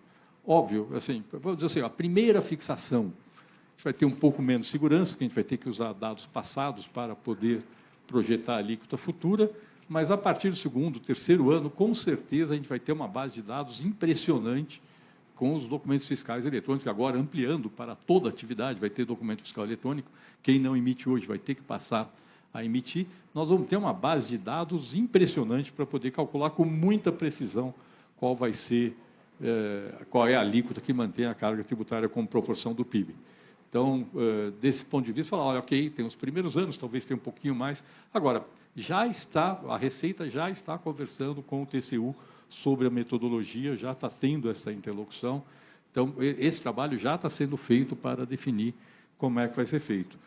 Óbvio, assim, vou dizer assim, a primeira fixação, a gente vai ter um pouco menos de segurança, porque a gente vai ter que usar dados passados para poder projetar a alíquota futura, mas a partir do segundo, terceiro ano, com certeza, a gente vai ter uma base de dados impressionante com os documentos fiscais eletrônicos, agora ampliando para toda a atividade, vai ter documento fiscal eletrônico, quem não emite hoje vai ter que passar a emitir. Nós vamos ter uma base de dados impressionante para poder calcular com muita precisão qual vai ser, qual é a alíquota que mantém a carga tributária como proporção do PIB. Então, desse ponto de vista, falar, olha, ok, tem os primeiros anos, talvez tenha um pouquinho mais. Agora, a Receita já está conversando com o TCU sobre a metodologia, já está tendo essa interlocução. Então, esse trabalho já está sendo feito para definir como é que vai ser feito.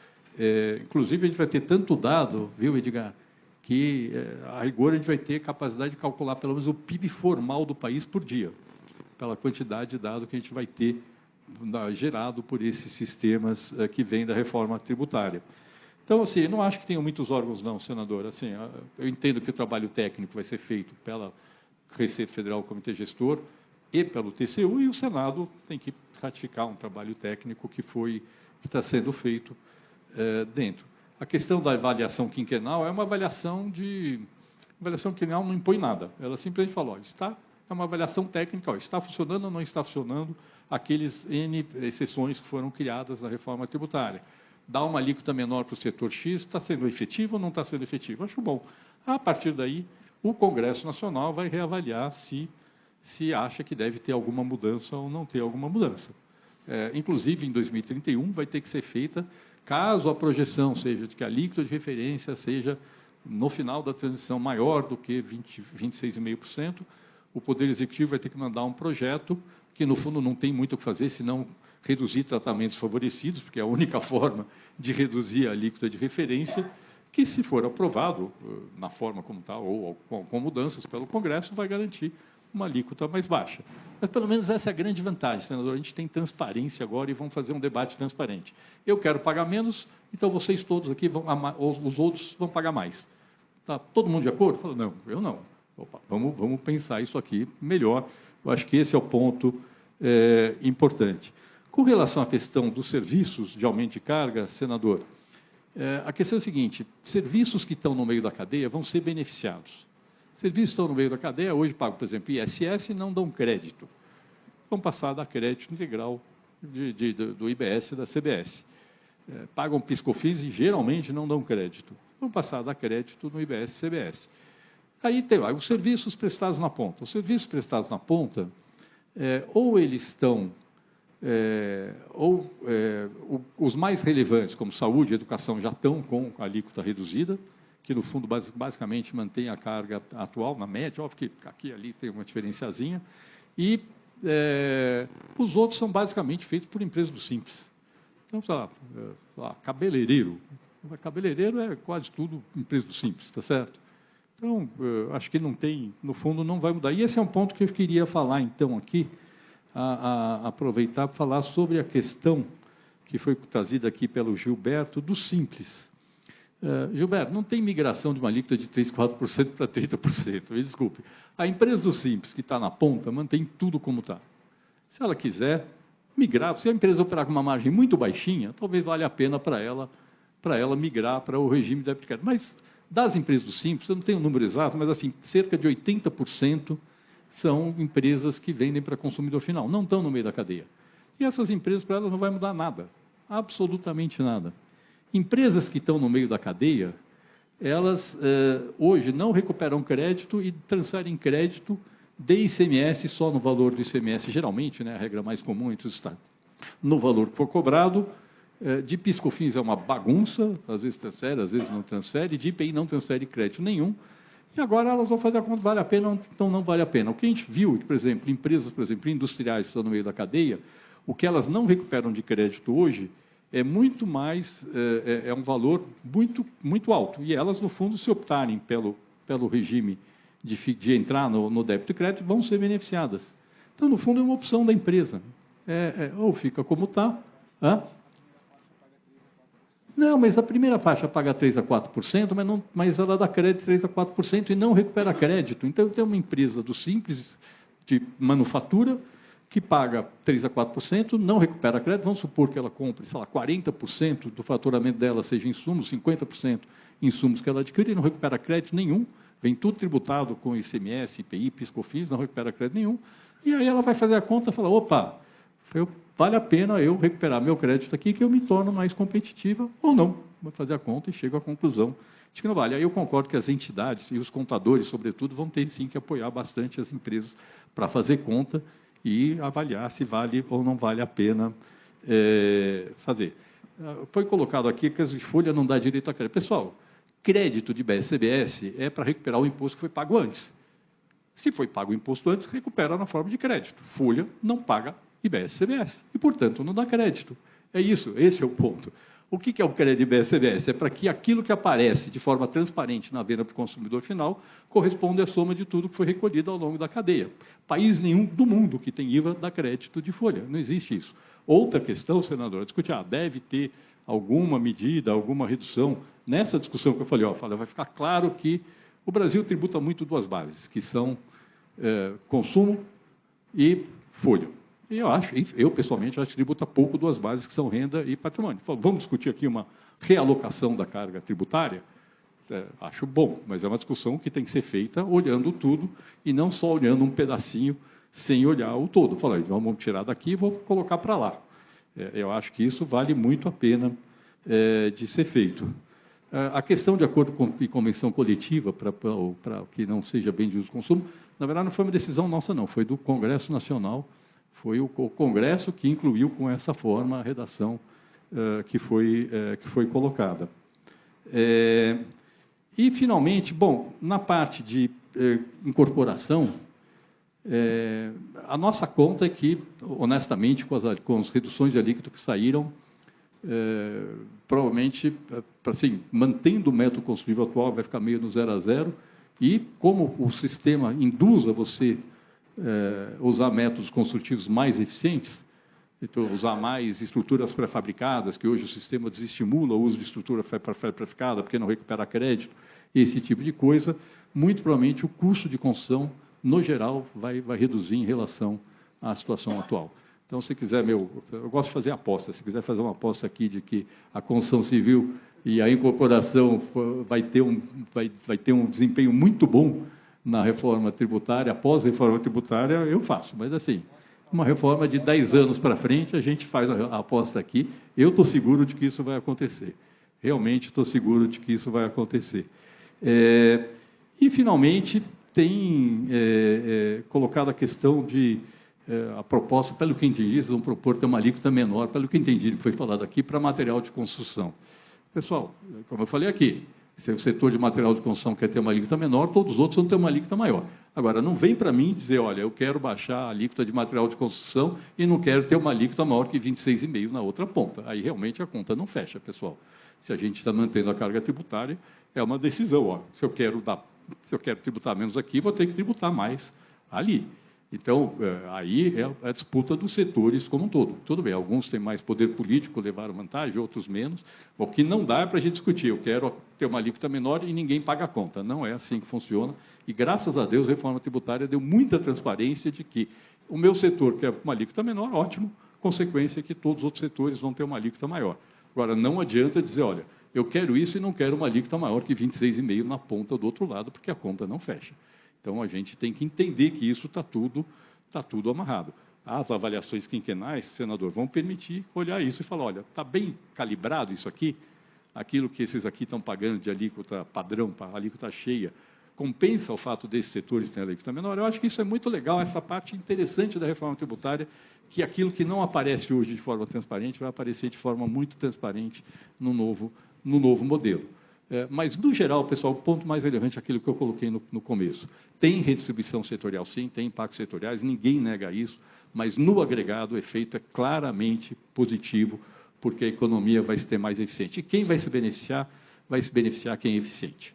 Inclusive, a gente vai ter tanto dado, viu, Edgar, que, a rigor, a gente vai ter capacidade de calcular pelo menos o PIB formal do país por dia, pela quantidade de dados que a gente vai ter gerado por esses sistemas que vêm da reforma tributária. Então, assim, eu não acho que tenham muitos órgãos, não, senador. Assim, eu entendo que o trabalho técnico vai ser feito pela Receita Federal, Comitê Gestor, e pelo TCU, e o Senado tem que ratificar um trabalho técnico que está sendo feito dentro. A questão da avaliação quinquenal é uma avaliação quinquenal não impõe nada. Ela simplesmente fala, é uma avaliação técnica, está funcionando ou não está funcionando aqueles N exceções que foram criadas na reforma tributária. Dá uma alíquota menor para o setor X, está sendo efetivo ou não está sendo efetivo? Acho bom. A partir daí, o Congresso Nacional vai reavaliar se acha que deve ter alguma mudança ou não ter alguma mudança. Inclusive, em 2031, vai ter que ser feita, caso a projeção seja de que a alíquota de referência seja, no final da transição, maior do que 26,5%, o Poder Executivo vai ter que mandar um projeto que, no fundo, não tem muito o que fazer, senão reduzir tratamentos favorecidos, porque é a única forma de reduzir a alíquota de referência, que, se for aprovado na forma como está, ou com mudanças pelo Congresso, vai garantir uma alíquota mais baixa. Mas, pelo menos, essa é a grande vantagem, senador. A gente tem transparência agora e vamos fazer um debate transparente. Eu quero pagar menos, então vocês todos aqui, os outros, vão pagar mais. Está todo mundo de acordo? Fala, não, eu não. Opa, vamos pensar isso aqui melhor. Eu acho que esse é o ponto importante. Com relação à questão dos serviços de aumento de carga, senador, a questão é a seguinte, serviços que estão no meio da cadeia vão ser beneficiados. Serviços que estão no meio da cadeia, hoje pagam, por exemplo, ISS, não dão crédito. Vão passar a dar crédito integral do IBS e da CBS. Pagam PIS/COFINS e geralmente não dão crédito. Vão passar a dar crédito no IBS e CBS. Aí tem os serviços prestados na ponta. Os serviços prestados na ponta, ou eles estão, os mais relevantes, como saúde e educação, já estão com a alíquota reduzida, que no fundo basicamente mantém a carga atual, na média, óbvio que aqui e ali tem uma diferenciazinha, e os outros são basicamente feitos por empresas do Simples. Então, sei lá, cabeleireiro. Cabeleireiro é quase tudo empresa do Simples, está certo? Então, acho que não tem, no fundo, não vai mudar. E esse é um ponto que eu queria falar, então, aqui, aproveitar para falar sobre a questão que foi trazida aqui pelo Gilberto, do Simples. Gilberto, não tem migração de uma alíquota de 3%, 4% para 30%. Me desculpe. A empresa do Simples, que está na ponta, mantém tudo como está. Se ela quiser migrar, se a empresa operar com uma margem muito baixinha, talvez valha a pena para ela migrar para o regime de débito e crédito. Mas das empresas do Simples, eu não tenho o número exato, mas assim, cerca de 80% são empresas que vendem para consumidor final, não estão no meio da cadeia. E essas empresas, para elas, não vai mudar nada, absolutamente nada. Empresas que estão no meio da cadeia, elas hoje não recuperam crédito e transferem crédito de ICMS só no valor do ICMS, geralmente, né, a regra mais comum entre os estados, no valor que for cobrado. De PIS/COFINS é uma bagunça, às vezes transfere, às vezes não transfere, de IPI não transfere crédito nenhum, e agora elas vão fazer a conta, vale a pena ou então não vale a pena. O que a gente viu, por exemplo, empresas, industriais que estão no meio da cadeia, o que elas não recuperam de crédito hoje é muito mais, é um valor muito, muito alto, e elas, no fundo, se optarem pelo regime de entrar no débito e crédito, vão ser beneficiadas. Então, no fundo, é uma opção da empresa. Ou fica como está. Não, mas a primeira faixa paga 3% a 4%, mas ela dá crédito 3% a 4% e não recupera crédito. Então, tem uma empresa do Simples, de manufatura, que paga 3% a 4%, não recupera crédito. Vamos supor que ela compre, sei lá, 40% do faturamento dela seja insumos, 50% insumos que ela adquire e não recupera crédito nenhum. Vem tudo tributado com ICMS, IPI, PIS/COFINS, não recupera crédito nenhum. E aí ela vai fazer a conta e fala, opa, vale a pena eu recuperar meu crédito aqui, que eu me torno mais competitiva, ou não. Vai fazer a conta e chega à conclusão de que não vale. Aí eu concordo que as entidades e os contadores, sobretudo, vão ter sim que apoiar bastante as empresas para fazer conta e avaliar se vale ou não vale a pena fazer. Foi colocado aqui que a folha não dá direito a crédito. Pessoal, crédito de BS-CBS é para recuperar o imposto que foi pago antes. Se foi pago o imposto antes, recupera na forma de crédito. Folha não paga IBS-CBS e, portanto, não dá crédito. É isso, esse é o ponto. O que é o crédito IBS-CBS? É para que aquilo que aparece de forma transparente na venda para o consumidor final corresponda à soma de tudo que foi recolhido ao longo da cadeia. País nenhum do mundo que tem IVA dá crédito de folha. Não existe isso. Outra questão, senador, é discutir, deve ter alguma medida, alguma redução. Nessa discussão que eu falei, vai ficar claro que o Brasil tributa muito duas bases, que são consumo e folha. E eu pessoalmente acho que tributa pouco duas bases que são renda e patrimônio. Vamos discutir aqui uma realocação da carga tributária? Acho bom, mas é uma discussão que tem que ser feita olhando tudo e não só olhando um pedacinho sem olhar o todo. Vamos tirar daqui e vou colocar para lá. Eu acho que isso vale muito a pena de ser feito. A questão de acordo e convenção coletiva, para que não seja bem de uso e consumo, na verdade não foi uma decisão nossa, não, foi do Congresso Nacional. Foi o Congresso que incluiu com essa forma a redação que foi colocada. E, finalmente, na parte de incorporação, a nossa conta é que, honestamente, com as reduções de alíquota que saíram, provavelmente, assim, mantendo o método construtivo atual, vai ficar meio no 0 a 0, e como o sistema induz a você usar métodos construtivos mais eficientes, então, usar mais estruturas pré-fabricadas, que hoje o sistema desestimula o uso de estrutura pré-fabricada, porque não recupera crédito, esse tipo de coisa, muito provavelmente o custo de construção, no geral, vai reduzir em relação à situação atual. Então, se quiser, eu gosto de fazer aposta, se quiser fazer uma aposta aqui de que a construção civil e a incorporação vai ter um desempenho muito bom na reforma tributária, após a reforma tributária, eu faço. Mas, assim, uma reforma de 10 anos para frente, a gente faz a aposta aqui. Eu estou seguro de que isso vai acontecer. Realmente estou seguro de que isso vai acontecer. E, finalmente, tem colocado a questão de a proposta, pelo que entendi, eles vão propor ter uma alíquota menor, pelo que entendi, que foi falado aqui, para material de construção. Pessoal, como eu falei aqui, se o setor de material de construção quer ter uma alíquota menor, todos os outros vão ter uma alíquota maior. Agora, não vem para mim dizer, olha, eu quero baixar a alíquota de material de construção e não quero ter uma alíquota maior que 26,5% na outra ponta. Aí, realmente, a conta não fecha, pessoal. Se a gente está mantendo a carga tributária, é uma decisão. Se eu quero tributar menos aqui, vou ter que tributar mais ali. Então, aí é a disputa dos setores como um todo. Tudo bem, alguns têm mais poder político, levaram vantagem, outros menos. O que não dá é para a gente discutir. Eu quero ter uma alíquota menor e ninguém paga a conta. Não é assim que funciona. E, graças a Deus, a reforma tributária deu muita transparência de que o meu setor quer uma alíquota menor, ótimo. Consequência é que todos os outros setores vão ter uma alíquota maior. Agora, não adianta dizer, olha, eu quero isso e não quero uma alíquota maior que 26,5% na ponta do outro lado, porque a conta não fecha. Então, a gente tem que entender que isso está tudo amarrado. As avaliações quinquenais, senador, vão permitir olhar isso e falar, olha, está bem calibrado isso aqui? Aquilo que esses aqui estão pagando de alíquota padrão, para alíquota cheia, compensa o fato desses setores terem alíquota menor? Eu acho que isso é muito legal, essa parte interessante da reforma tributária, que aquilo que não aparece hoje de forma transparente vai aparecer de forma muito transparente no novo modelo. Mas, no geral, pessoal, o ponto mais relevante é aquilo que eu coloquei no começo. Tem redistribuição setorial, sim, tem impactos setoriais, ninguém nega isso, mas, no agregado, o efeito é claramente positivo, porque a economia vai ser mais eficiente. E quem vai se beneficiar? Vai se beneficiar quem é eficiente.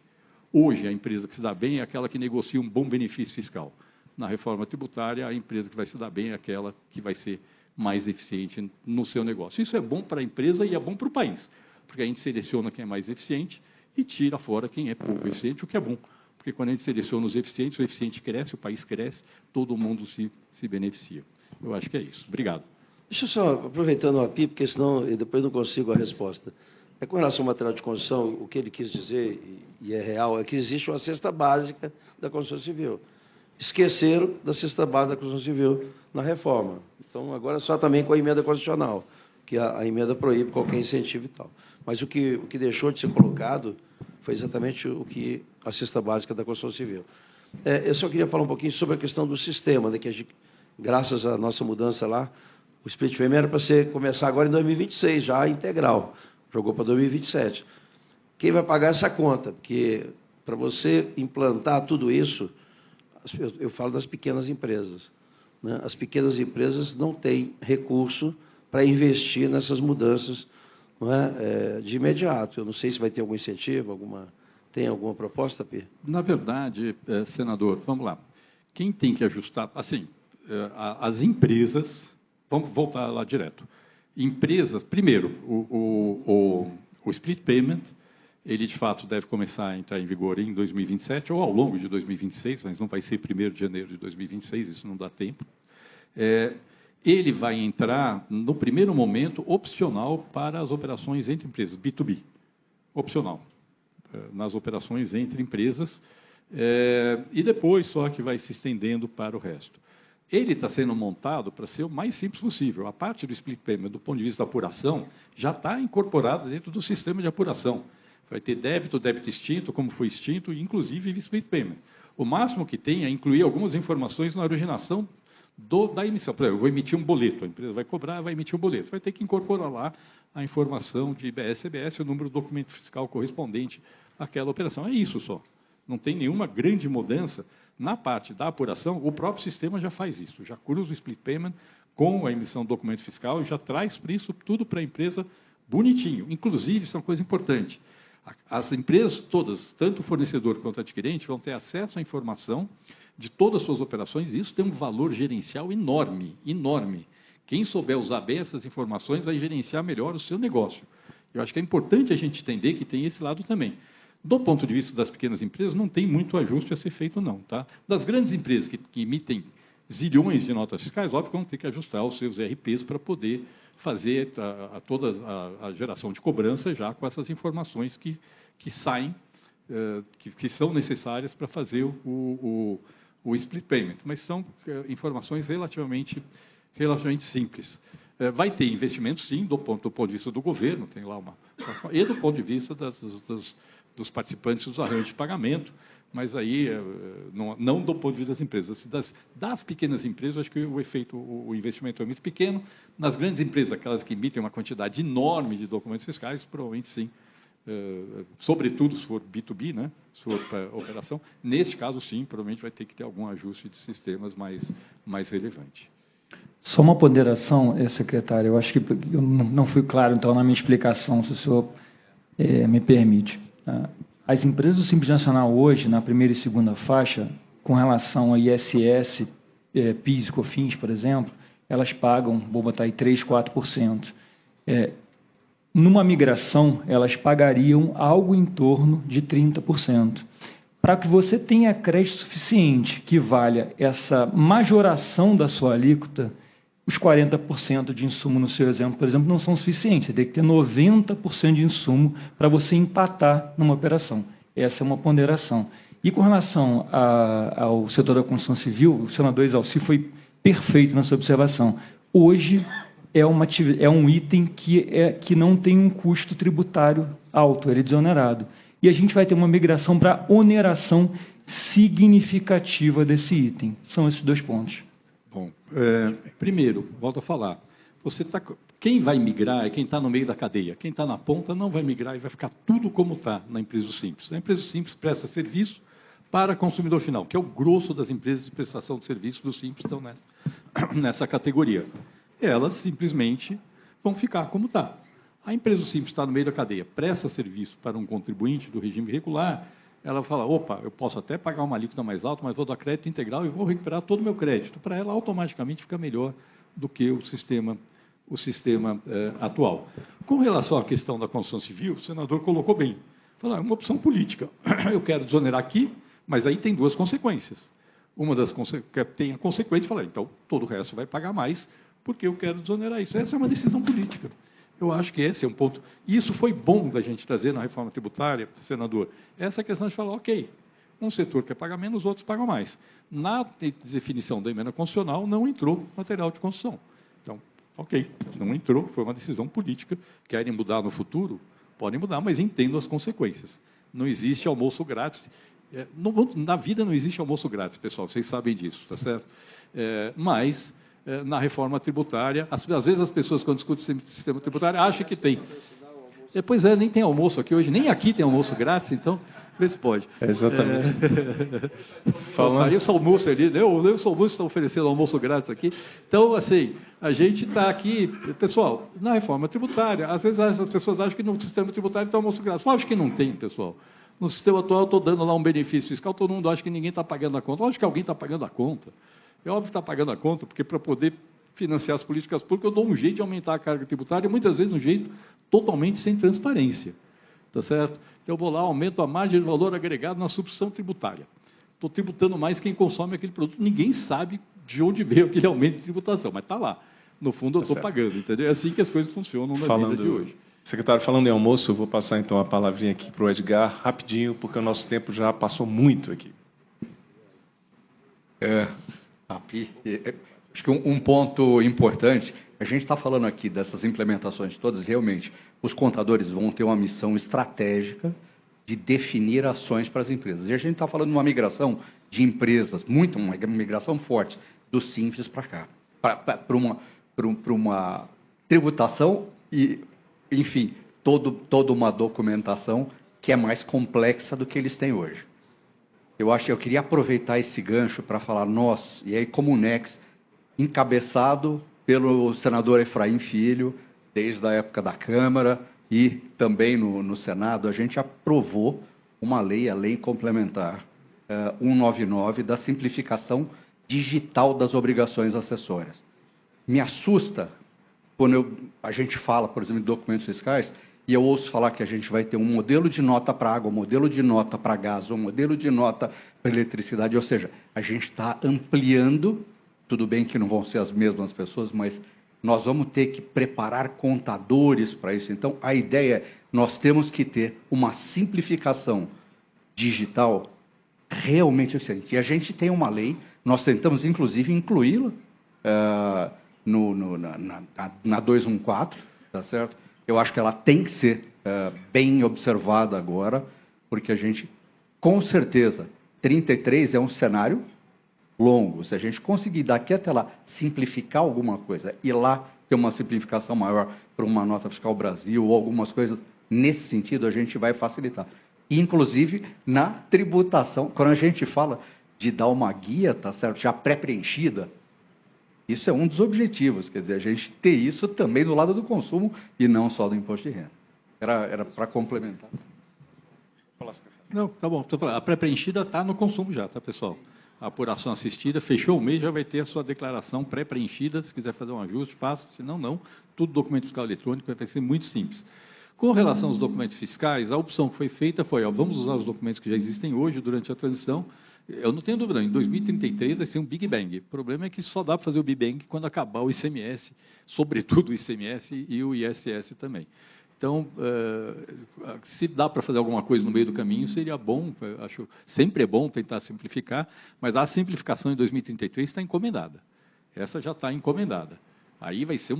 Hoje, a empresa que se dá bem é aquela que negocia um bom benefício fiscal. Na reforma tributária, a empresa que vai se dar bem é aquela que vai ser mais eficiente no seu negócio. Isso é bom para a empresa e é bom para o país, porque a gente seleciona quem é mais eficiente e tira fora quem é pouco eficiente, o que é bom. Porque quando a gente seleciona os eficientes, o eficiente cresce, o país cresce, todo mundo se beneficia. Eu acho que é isso. Obrigado. Deixa eu só, aproveitando o API, porque senão eu depois não consigo a resposta. Com relação ao material de construção, o que ele quis dizer, e é real, é que existe uma cesta básica da construção civil. esqueceram da cesta básica da construção civil na reforma. Então, agora só também com a emenda constitucional, que a emenda proíbe qualquer incentivo e tal. Mas o que deixou de ser colocado foi exatamente o que a cesta básica da construção civil. Eu só queria falar um pouquinho sobre a questão do sistema, né, que a gente, graças à nossa mudança lá, o split payment era para começar agora em 2026, já integral. Jogou para 2027. Quem vai pagar essa conta? Porque para você implantar tudo isso, eu falo das pequenas empresas, né? As pequenas empresas não têm recurso para investir nessas mudanças, não é, de imediato. Eu não sei se vai ter algum incentivo, tem alguma proposta, Pi? Na verdade, senador, vamos lá. Quem tem que ajustar, assim, as empresas, vamos voltar lá direto. Empresas, primeiro, o split payment, ele de fato deve começar a entrar em vigor em 2027 ou ao longo de 2026, mas não vai ser 1º de janeiro de 2026, isso não dá tempo. Ele vai entrar, no primeiro momento, opcional para as operações entre empresas, B2B. Opcional. Nas operações entre empresas. E depois só que vai se estendendo para o resto. Ele está sendo montado para ser o mais simples possível. A parte do split payment, do ponto de vista da apuração, já está incorporada dentro do sistema de apuração. Vai ter débito extinto, como foi extinto, e inclusive split payment. O máximo que tem é incluir algumas informações na originação da emissão. Por exemplo, eu vou emitir um boleto, a empresa vai cobrar, vai emitir um boleto. Vai ter que incorporar lá a informação de IBS, CBS, o número do documento fiscal correspondente àquela operação. É isso só. Não tem nenhuma grande mudança. Na parte da apuração, o próprio sistema já faz isso. Já cruza o split payment com a emissão do documento fiscal e já traz isso tudo para a empresa bonitinho. Inclusive, isso é uma coisa importante. As empresas todas, tanto o fornecedor quanto o adquirente, vão ter acesso à informação de todas as suas operações, e isso tem um valor gerencial enorme, enorme. Quem souber usar bem essas informações vai gerenciar melhor o seu negócio. Eu acho que é importante a gente entender que tem esse lado também. Do ponto de vista das pequenas empresas, não tem muito ajuste a ser feito, não. Tá? Das grandes empresas que emitem zilhões de notas fiscais, óbvio que vão ter que ajustar os seus RPs para poder fazer toda a geração de cobrança já com essas informações que saem, que são necessárias para fazer o split payment. Mas são informações relativamente simples. Vai ter investimento, sim, do ponto de vista do governo, tem lá e do ponto de vista dos participantes dos arranjos de pagamento, mas aí não do ponto de vista das empresas. Das pequenas empresas, acho que o investimento é muito pequeno. Nas grandes empresas, aquelas que emitem uma quantidade enorme de documentos fiscais, provavelmente sim. Sobretudo se for B2B, né? Se for para operação. Neste caso, sim, provavelmente vai ter que ter algum ajuste de sistemas mais relevante. Só uma ponderação, secretário. Eu acho que eu não fui claro, então, na minha explicação, se o senhor me permite. As empresas do Simples Nacional hoje, na primeira e segunda faixa, com relação a ISS, PIS e COFINS, por exemplo, elas pagam, vou botar aí 3%, 4%. Numa migração, elas pagariam algo em torno de 30%. Para que você tenha crédito suficiente que valha essa majoração da sua alíquota, os 40% de insumo no seu exemplo, por exemplo, não são suficientes. Você tem que ter 90% de insumo para você empatar numa operação. Essa é uma ponderação. E com relação ao setor da construção civil, o senador Exalci foi perfeito nessa observação. Hoje é um item que não tem um custo tributário alto, ele é desonerado. E a gente vai ter uma migração para oneração significativa desse item. São esses dois pontos. Bom, primeiro, volto a falar, quem vai migrar é quem está no meio da cadeia. Quem está na ponta não vai migrar e vai ficar tudo como está na empresa simples. A empresa simples presta serviço para consumidor final, que é o grosso das empresas de prestação de serviço do simples estão nessa categoria. Elas simplesmente vão ficar como está. A empresa simples está no meio da cadeia, presta serviço para um contribuinte do regime regular, ela fala, opa, eu posso até pagar uma alíquota mais alta, mas vou dar crédito integral e vou recuperar todo o meu crédito. Para ela, automaticamente, fica melhor do que o sistema atual. Com relação à questão da construção civil, o senador colocou bem. Falou, é uma opção política. Eu quero desonerar aqui, mas aí tem duas consequências. Uma das tem a consequência de falar, então, todo o resto vai pagar mais, porque eu quero desonerar isso. Essa é uma decisão política. Eu acho que esse é um ponto. E isso foi bom da gente trazer na reforma tributária, senador. Essa questão de falar, ok, Um setor quer pagar menos, os outros pagam mais. Na definição da emenda constitucional não entrou material de construção. Então, ok, não entrou, foi uma decisão política. Querem mudar no futuro? Podem mudar, mas entendam as consequências. Não existe almoço grátis. Na vida não existe almoço grátis, pessoal, vocês sabem disso, tá certo? Mas, na reforma tributária, às vezes as pessoas, quando discutem sistema tributário, acham que tem. Pois é, nem tem almoço aqui hoje, nem aqui tem almoço grátis, então, vê se pode. Exatamente. Aí o almoço ali, o almoço está oferecendo almoço grátis aqui. Então, assim, a gente está aqui, pessoal, na reforma tributária, às vezes as pessoas acham que no sistema tributário tem almoço grátis. Lógico que não tem, pessoal. No sistema atual, eu estou dando lá um benefício fiscal, todo mundo acha que ninguém está pagando a conta. Lógico que alguém está pagando a conta. É óbvio que está pagando a conta, porque para poder financiar as políticas públicas, eu dou um jeito de aumentar a carga tributária, e muitas vezes um jeito totalmente sem transparência. Tá certo? Então, eu vou lá, aumento a margem de valor agregado na substituição tributária. Estou tributando mais quem consome aquele produto. Ninguém sabe de onde veio aquele aumento de tributação, mas está lá. No fundo, eu estou pagando, entendeu? É assim que as coisas funcionam na vida de hoje. Secretário, falando em almoço, eu vou passar então a palavrinha aqui para o Edgar, rapidinho, porque o nosso tempo já passou muito aqui. Acho que um ponto importante, a gente está falando aqui dessas implementações todas, realmente, os contadores vão ter uma missão estratégica de definir ações para as empresas. E a gente está falando de uma migração de empresas, uma migração forte, do Simples para cá, para uma tributação e, enfim, toda uma documentação que é mais complexa do que eles têm hoje. Eu queria aproveitar esse gancho para falar nós, e aí como o NEX, encabeçado pelo senador Efraim Filho, desde a época da Câmara e também no Senado, a gente aprovou uma lei, a Lei Complementar 199, da simplificação digital das obrigações acessórias. Me assusta quando a gente fala, por exemplo, de documentos fiscais, e eu ouço falar que a gente vai ter um modelo de nota para água, um modelo de nota para gás, um modelo de nota para eletricidade, ou seja, a gente está ampliando, tudo bem que não vão ser as mesmas pessoas, mas nós vamos ter que preparar contadores para isso. Então, a ideia é, nós temos que ter uma simplificação digital realmente eficiente. E a gente tem uma lei, nós tentamos, inclusive, incluí-la na 214, tá certo? Eu acho que ela tem que ser bem observada agora, porque a gente, com certeza, 33 é um cenário longo. Se a gente conseguir daqui até lá simplificar alguma coisa e lá ter uma simplificação maior para uma nota fiscal Brasil ou algumas coisas nesse sentido, a gente vai facilitar. Inclusive na tributação, quando a gente fala de dar uma guia, tá certo, já pré-preenchida, isso é um dos objetivos, quer dizer, a gente ter isso também do lado do consumo e não só do imposto de renda. Era para complementar. Não, tá bom. A pré-preenchida está no consumo já, tá, pessoal? A apuração assistida, fechou o mês, já vai ter a sua declaração pré-preenchida. Se quiser fazer um ajuste, faça. Se não, não. Tudo documento fiscal eletrônico vai ser muito simples. Com relação aos documentos fiscais, a opção que foi feita foi, vamos usar os documentos que já existem hoje durante a transição. Eu não tenho dúvida, em 2033 vai ser um Big Bang. O problema é que só dá para fazer o Big Bang quando acabar o ICMS, sobretudo o ICMS e o ISS também. Então, se dá para fazer alguma coisa no meio do caminho, seria bom, acho sempre é bom tentar simplificar, mas a simplificação em 2033 está encomendada. Essa já está encomendada. Aí vai ser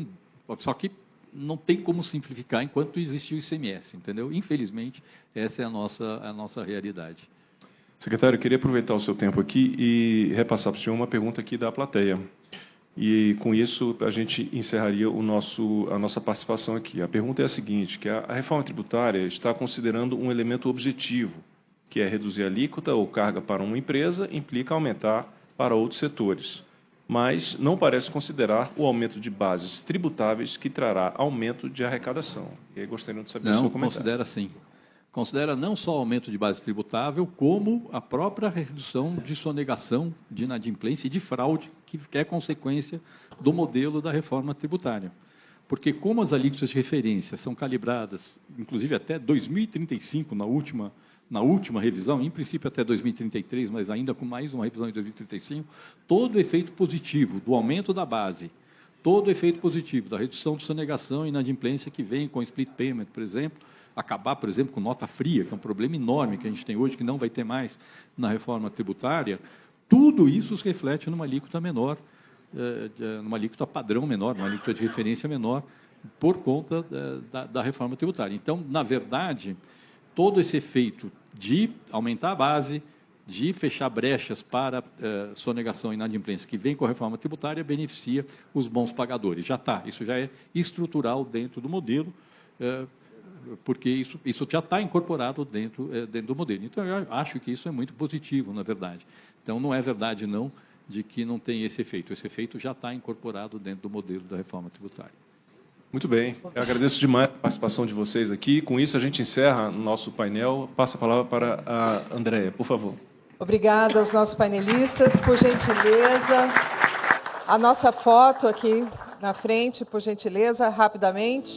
só que não tem como simplificar enquanto existir o ICMS, entendeu? Infelizmente, essa é a nossa realidade. Secretário, eu queria aproveitar o seu tempo aqui e repassar para o senhor uma pergunta aqui da plateia. E, com isso, a gente encerraria a nossa participação aqui. A pergunta é a seguinte, que a reforma tributária está considerando um elemento objetivo, que é reduzir a alíquota ou carga para uma empresa, implica aumentar para outros setores. Mas não parece considerar o aumento de bases tributáveis que trará aumento de arrecadação. E aí gostaria de saber o seu comentário. Não, considera sim. Considera não só o aumento de base tributável, como a própria redução de sonegação, de inadimplência e de fraude, que é consequência do modelo da reforma tributária. Porque como as alíquotas de referência são calibradas, inclusive até 2035, na última revisão, em princípio até 2033, mas ainda com mais uma revisão em 2035, todo o efeito positivo do aumento da base, todo o efeito positivo da redução de sonegação e inadimplência que vem com o split payment, por exemplo, acabar, por exemplo, com nota fria, que é um problema enorme que a gente tem hoje, que não vai ter mais na reforma tributária, tudo isso se reflete numa alíquota menor, numa alíquota padrão menor, numa alíquota de referência menor, por conta da reforma tributária. Então, na verdade, todo esse efeito de aumentar a base, de fechar brechas para sonegação e inadimplência que vem com a reforma tributária, beneficia os bons pagadores. Já está, isso já é estrutural dentro do modelo, porque isso já está incorporado dentro do modelo. Então, eu acho que isso é muito positivo, na verdade. Então, não é verdade, não, de que não tem esse efeito. Esse efeito já está incorporado dentro do modelo da reforma tributária. Muito bem, eu agradeço demais a participação de vocês aqui. Com isso, a gente encerra o nosso painel. Passo a palavra para a Andréia, por favor. Obrigada aos nossos painelistas, por gentileza. A nossa foto aqui na frente, por gentileza, rapidamente.